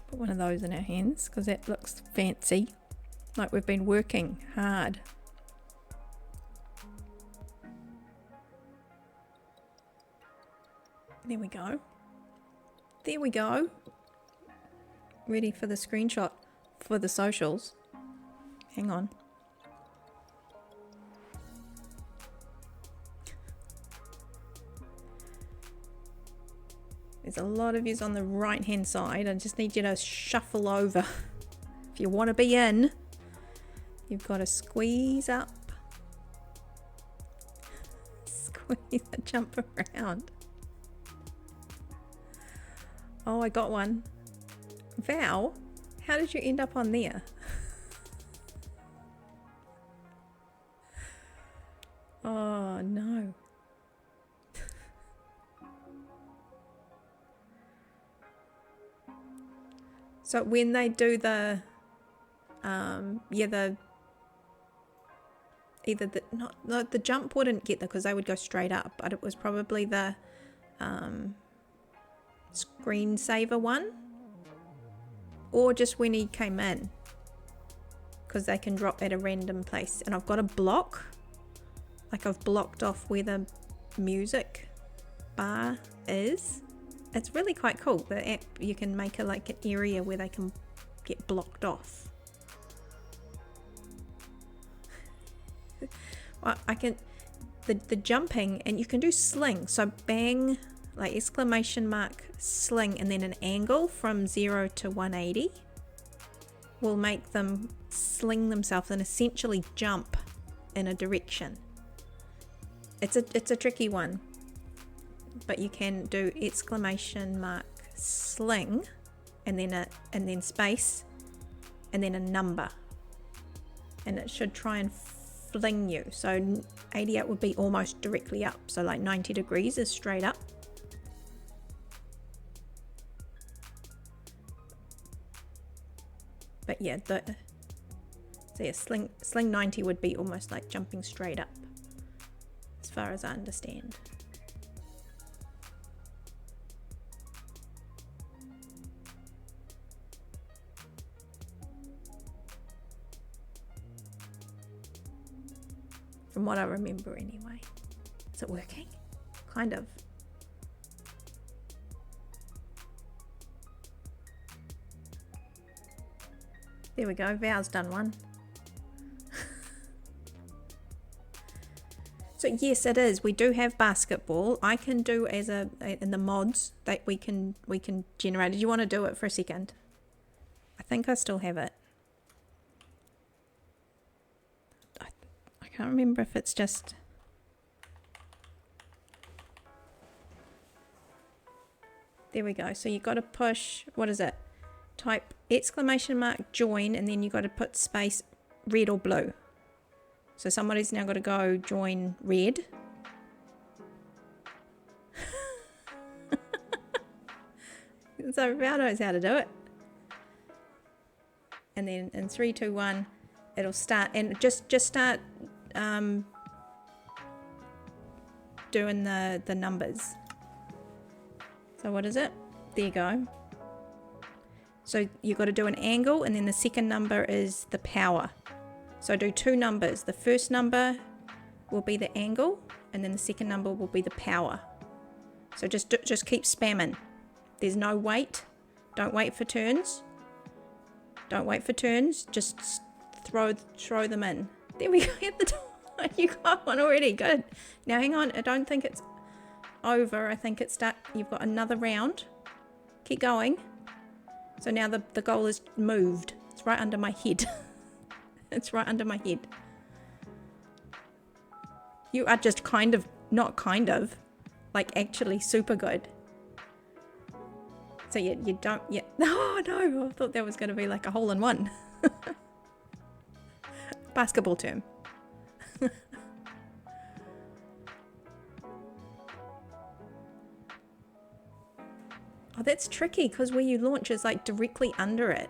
Put one of those in our hands because that looks fancy, like we've been working hard. There we go. There we go. Ready for the screenshot for the socials. Hang on. There's a lot of yous on the right hand side. I just need you to shuffle over. If you want to be in, you've got to squeeze up. Squeeze and jump around. Oh, I got one. Val, how did you end up on there? Oh no. So when they do the the jump wouldn't get there because they would go straight up, but it was probably the screensaver one, or just when he came in, because they can drop at a random place. And I've got a block, like I've blocked off where the music bar is. It's really quite cool. The app, you can make a like an area where they can get blocked off. Well, I can the jumping, and you can do sling. So bang, like exclamation mark, sling, and then an angle from 0 to 180 will make them sling themselves and essentially jump in a direction. It's a tricky one. But you can do exclamation mark sling and then space and then a number, and it should try and fling you. So 88 would be almost directly up, so like 90 degrees is straight up. But yeah, sling 90 would be almost like jumping straight up, as far as I understand. From what I remember anyway. Is it working? Kind of. There we go, Val's done one. So yes, it is. We do have basketball. I can do as in the mods that we can generate. Did you want to do it for a second? I think I still have it. I can't remember if it's just... There we go. So you got to push, what is it? Type exclamation mark join, and then you got to put space red or blue. So somebody's now got to go join red. So Val knows how to do it. And then in 3, 2, 1, it'll start, and just start doing the numbers. So what is it? There you go. So you've got to do an angle, and then the second number is the power. So do 2 numbers. The first number will be the angle, and then the second number will be the power. So just keep spamming. There's no wait. Don't wait for turns. Don't wait for turns. Just throw them in. There we go at the top. You got one already. Good. Now hang on. I don't think it's over. I think it's you've got another round. Keep going. So now the goal is moved. It's right under my head. It's right under my head. You are just like actually super good. So you don't yet. Oh no, I thought that was going to be like a hole in one. Basketball term. Oh, that's tricky because where you launch is like directly under it.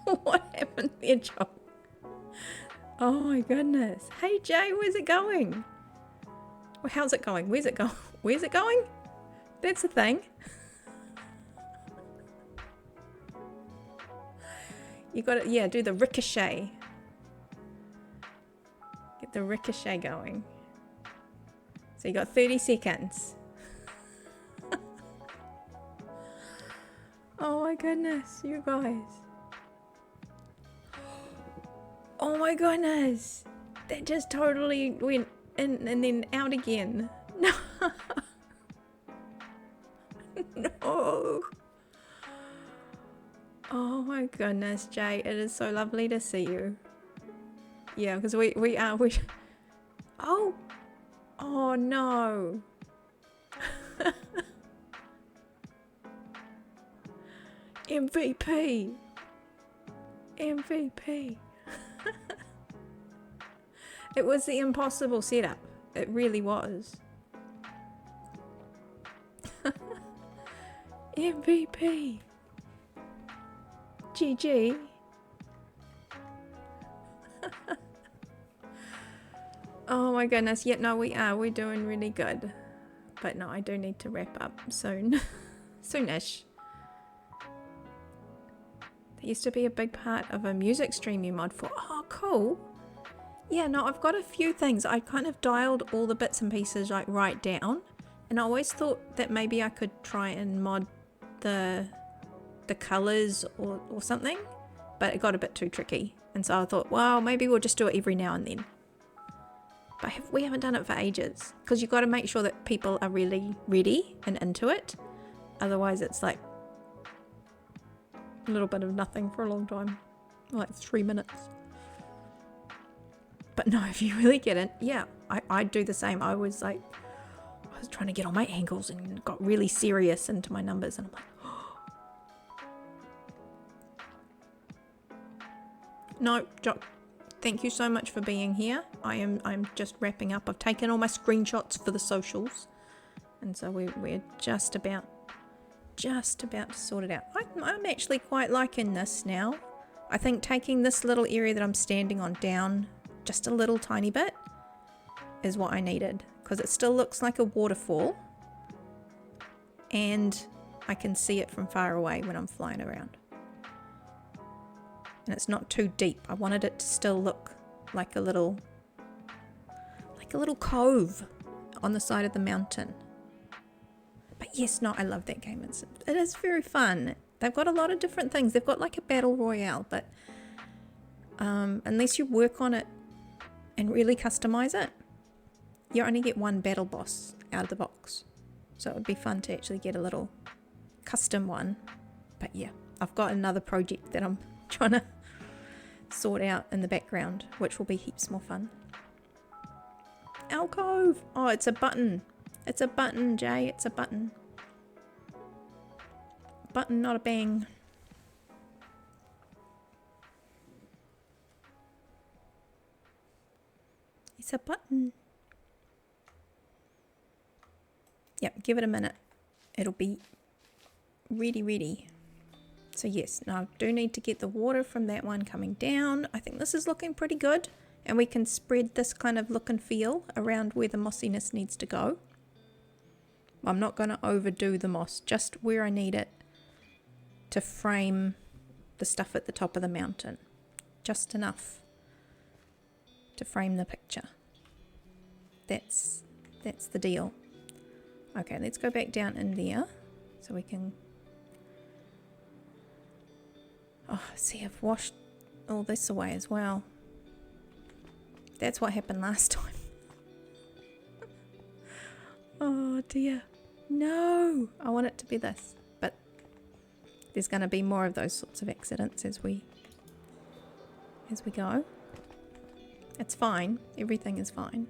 What happened there, John? Oh my goodness. Hey Jay, where's it going? Well, how's it going? Where's it going? Where's it going? That's the thing. You got to, yeah, do the ricochet. Get the ricochet going. So you got 30 seconds. Oh my goodness, you guys. Oh my goodness. That just totally went in and then out again. No. goodness, Jay, it is so lovely to see you. Yeah, because we oh no. MVP. It was the impossible setup. It really was. MVP. GG. Oh my goodness. Yeah, no, we're doing really good. But no, I do need to wrap up soon. Soonish. That used to be a big part of a music stream you mod for. Oh, cool. Yeah, no, I've got a few things. I kind of dialed all the bits and pieces like right down. And I always thought that maybe I could try and mod the colors or something. But it got a bit too tricky. And so I thought, well, maybe we'll just do it every now and then. But we haven't done it for ages. Because you've got to make sure that people are really ready and into it. Otherwise it's like a little bit of nothing for a long time. Like 3 minutes. But no, if you really get it, yeah, I do the same. I was trying to get all my angles and got really serious into my numbers. And I'm like, no, Jock, thank you so much for being here. I'm just wrapping up. I've taken all my screenshots for the socials, and so we're just about to sort it out. I'm actually quite liking this now. I think taking this little area that I'm standing on down just a little tiny bit is what I needed, because it still looks like a waterfall and I can see it from far away when I'm flying around. And it's not too deep. I wanted it to still look like a little cove on the side of the mountain. But yes, no, I love that game. It is very fun. They've got a lot of different things. They've got like a battle royale, but unless you work on it and really customize it, you only get one battle boss out of the box. So it would be fun to actually get a little custom one. But yeah, I've got another project that I'm trying to sort out in the background, which will be heaps more fun. Alcove! Oh, it's a button. It's a button, Jay. It's a button. Button, not a bang. It's a button. Yep, give it a minute. It'll be ready. So yes, now I do need to get the water from that one coming down. I think this is looking pretty good. And we can spread this kind of look and feel around where the mossiness needs to go. I'm not going to overdo the moss, just where I need it to frame the stuff at the top of the mountain. Just enough to frame the picture. That's the deal. Okay, let's go back down in there so we can... Oh, see, I've washed all this away as well. That's what happened last time. Oh dear. No! I want it to be this. But there's going to be more of those sorts of accidents as we go. It's fine. Everything is fine.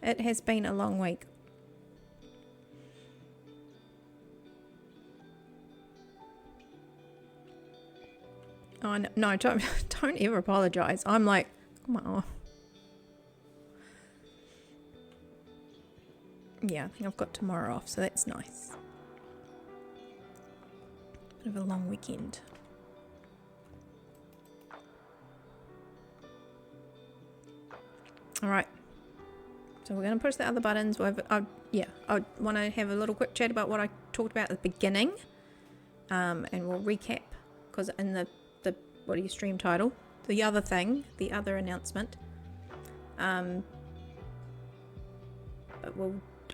It has been a long week. Oh, no, don't ever apologise. I'm like, come on. Yeah, I think I've got tomorrow off, so that's nice. Bit of a long weekend. Alright. So we're going to push the other buttons. I want to have a little quick chat about what I talked about at the beginning. And we'll recap, because in the what do you stream title? The other thing, the other announcement. But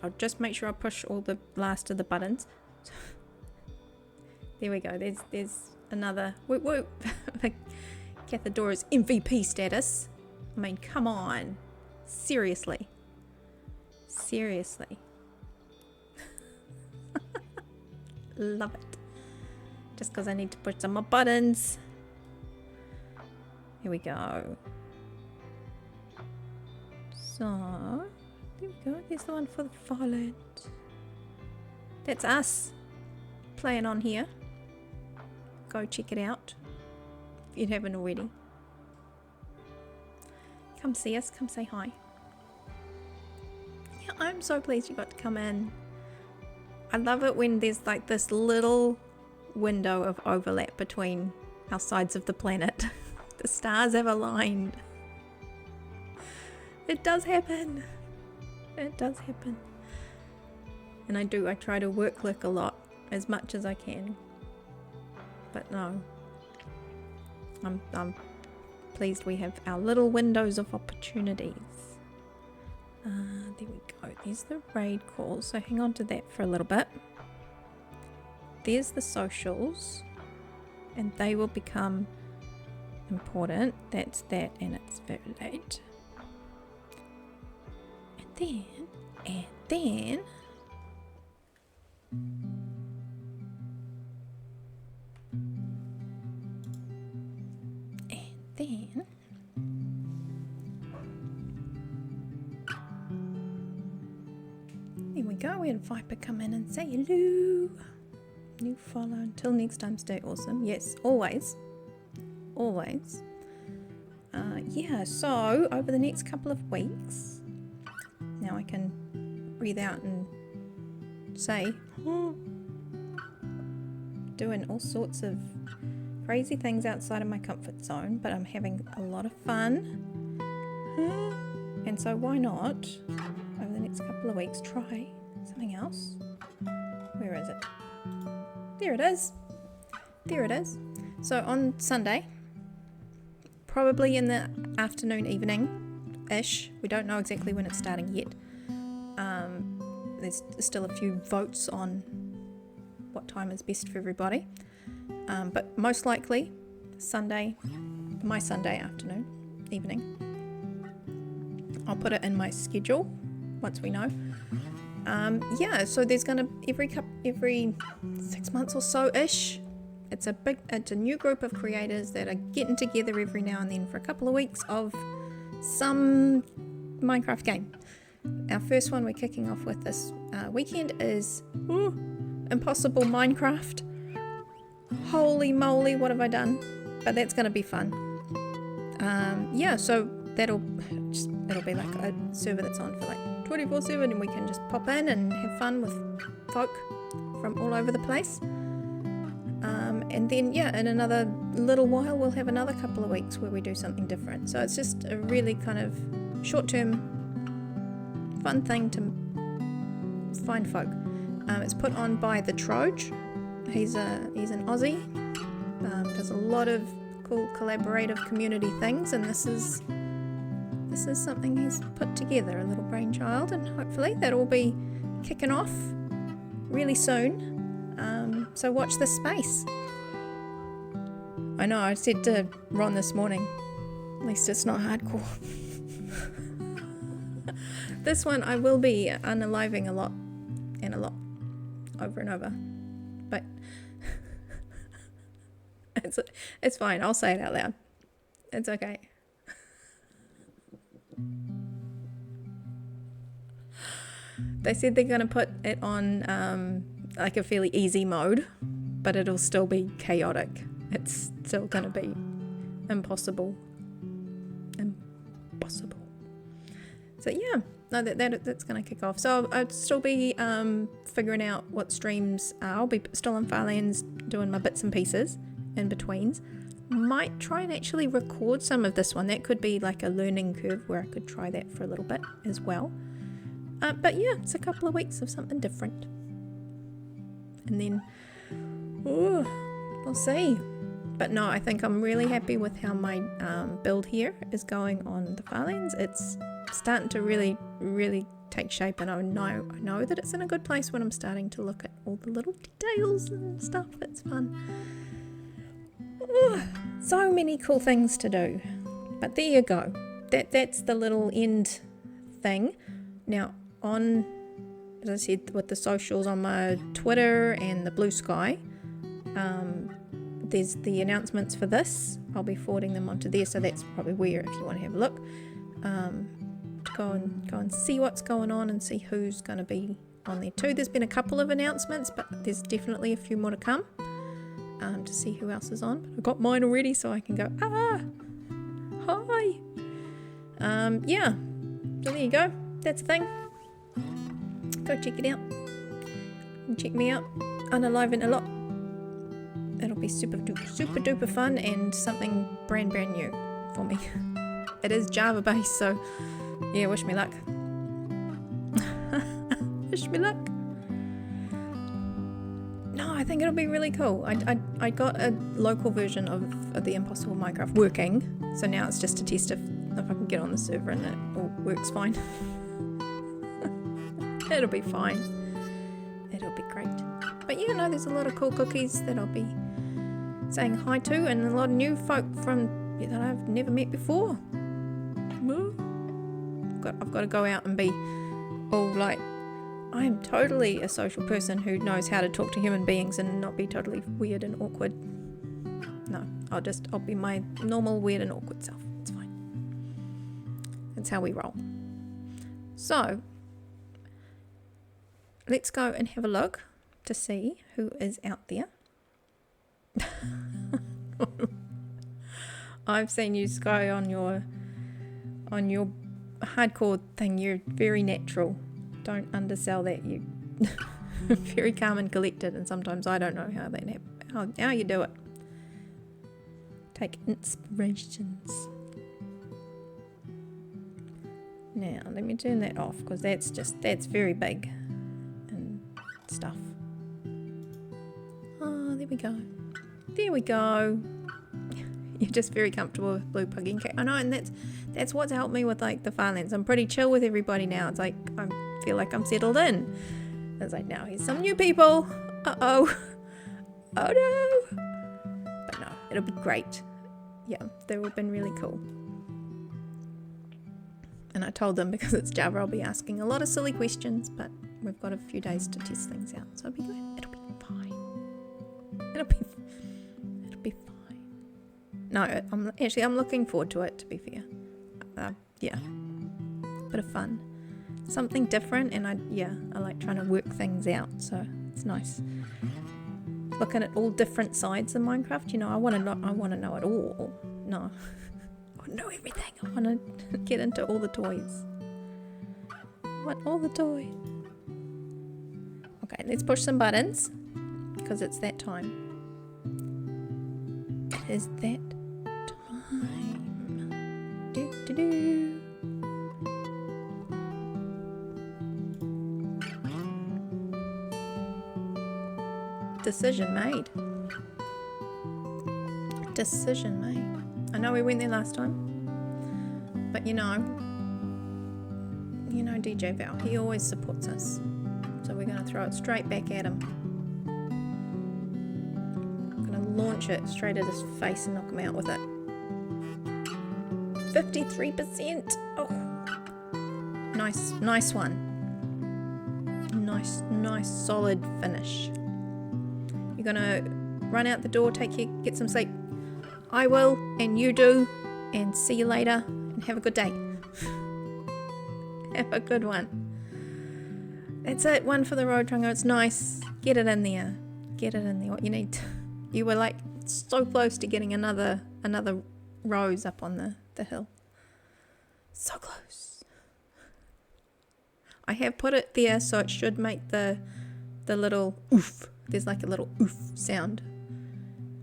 I'll just make sure I push all the last of the buttons. There we go. There's another. Whoop whoop. Cathadora's MVP status. I mean, come on. Seriously. Love it. just because I need to put some more buttons. Here we go. So, there we go. There's the one for the Farlands. That's us playing on here. Go check it out if you haven't already. Come see us, come say hi. Yeah, I'm so pleased you got to come in. I love it when there's like this little window of overlap between our sides of the planet. The stars have aligned. It does happen. It does happen. And I try to work click a lot, as much as I can. But no. I'm pleased we have our little windows of opportunities. There we go. There's the raid call, so hang on to that for a little bit. There's the socials, and they will become important. That's that, and it's very late. And then here we go. We had Viper come in and say hello. New follow. Until next time, stay awesome. Yes, always. Always. Yeah, so over the next couple of weeks, now I can breathe out and say, doing all sorts of crazy things outside of my comfort zone, but I'm having a lot of fun. And so why not, over the next couple of weeks, try something else? Where is it? There it is. There it is. So on Sunday, probably in the afternoon, evening-ish, we don't know exactly when it's starting yet. There's still a few votes on what time is best for everybody. But most likely, Sunday, my Sunday afternoon, evening. I'll put it in my schedule once we know. Yeah, so there's gonna every 6 months or so ish. It's a new group of creators that are getting together every now and then for a couple of weeks of some Minecraft game. Our first one we're kicking off with this weekend is Impossible Minecraft. Holy moly, what have I done? But that's gonna be fun. Yeah, so it'll be like a server that's on for like 24/7, and we can just pop in and have fun with folk from all over the place. And then yeah, in another little while we'll have another couple of weeks where we do something different. So it's just a really kind of short-term fun thing to find folk. It's put on by the Troge. He's an Aussie. Does a lot of cool collaborative community things, and this is something he's put together, a little brainchild, and hopefully that'll be kicking off really soon. So watch this space. I know, I said to Ron this morning, at least it's not hardcore. This one I will be unaliving a lot, over and over. But it's fine, I'll say it out loud. It's okay. They said they're going to put it on like a fairly easy mode, but it'll still be chaotic. It's still going to be impossible. So yeah, no, that's going to kick off. So I'll still be figuring out what streams. I'll be still on Farlands doing my bits and pieces in betweens. Might try and actually record some of this one. That could be like a learning curve where I could try that for a little bit as well. But yeah, it's a couple of weeks of something different. And then, we'll see. But no, I think I'm really happy with how my build here is going on the Farlands. It's starting to really, really take shape, and I know that it's in a good place when I'm starting to look at all the little details and stuff. It's fun. So many cool things to do. But there you go. That's the little end thing. Now, as I said, with the socials on my Twitter and the Blue Sky, there's the announcements for this. I'll be forwarding them onto there, so that's probably where, if you want to have a look, to go and see what's going on and see who's going to be on there too. There's been a couple of announcements, but there's definitely a few more to come, to see who else is on. I've got mine already, so I can go, hi. Yeah, so there you go. That's the thing. Go check it out. And check me out. Unaliving a lot. It'll be super duper fun and something brand new for me. It is Java based, so yeah, wish me luck. Wish me luck. No, I think it'll be really cool. I got a local version of the Impossible Minecraft working, so now it's just a test if I can get on the server and it all works fine. It'll be fine. It'll be great. But yeah, no, there's a lot of cool cookies that I'll be saying hi to, and a lot of new folk that I've never met before. I've got to go out and be all like, I am totally a social person who knows how to talk to human beings and not be totally weird and awkward. No, I'll be my normal weird and awkward self. It's fine. That's how we roll. So let's go and have a look to see who is out there. I've seen you, Sky, on your hardcore thing. You're very natural. Don't undersell that. You very calm and collected, and sometimes I don't know how that happens. How you do it. Take inspirations. Now let me turn that off, because that's very big and stuff. Oh, there we go. There we go. You're just very comfortable with Blue Puggy and Cat. I know, and that's what's helped me with like the Farlands. I'm pretty chill with everybody now. It's like I feel like I'm settled in. It's like, now here's some new people. Oh no. But no, it'll be great. Yeah, they've all been really cool. And I told them, because it's Java, I'll be asking a lot of silly questions, but we've got a few days to test things out, so it'll be good. It'll be fine. It'll be fine. No, I'm looking forward to it, to be fair. Yeah, bit of fun, something different, and I like trying to work things out, so it's nice looking at all different sides of Minecraft. You know, I want to know it all. No, I want to know everything. I want to get into all the toys. I want all the toys. Okay, let's push some buttons, because it's that time. It is that time. Do. Decision made. Decision made. I know we went there last time, but you know DJ Val, he always supports us, so we're going to throw it straight back at him. I'm going to launch it straight at his face and knock him out with it. 53%. Oh, nice one. Nice solid finish. You're gonna run out the door, get some sleep. I will, and you do, and see you later, and have a good day. Have a good one. That's it, one for the road, Trungo. It's nice. Get it in there. What you need. You were like so close to getting another rose up on the hill. So close. I have put it there so it should make the little oof. There's like a little oof sound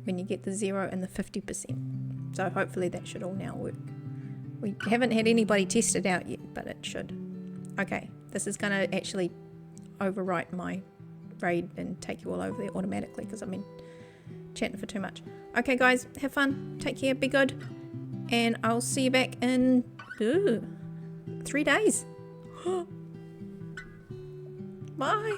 when you get the 0 and the 50%. So hopefully that should all now work. We haven't had anybody test it out yet, but it should. Okay, this is going to actually overwrite my raid and take you all over there automatically, because I've been chatting for too much. Okay guys, have fun, take care, be good, and I'll see you back in 3 days. Bye.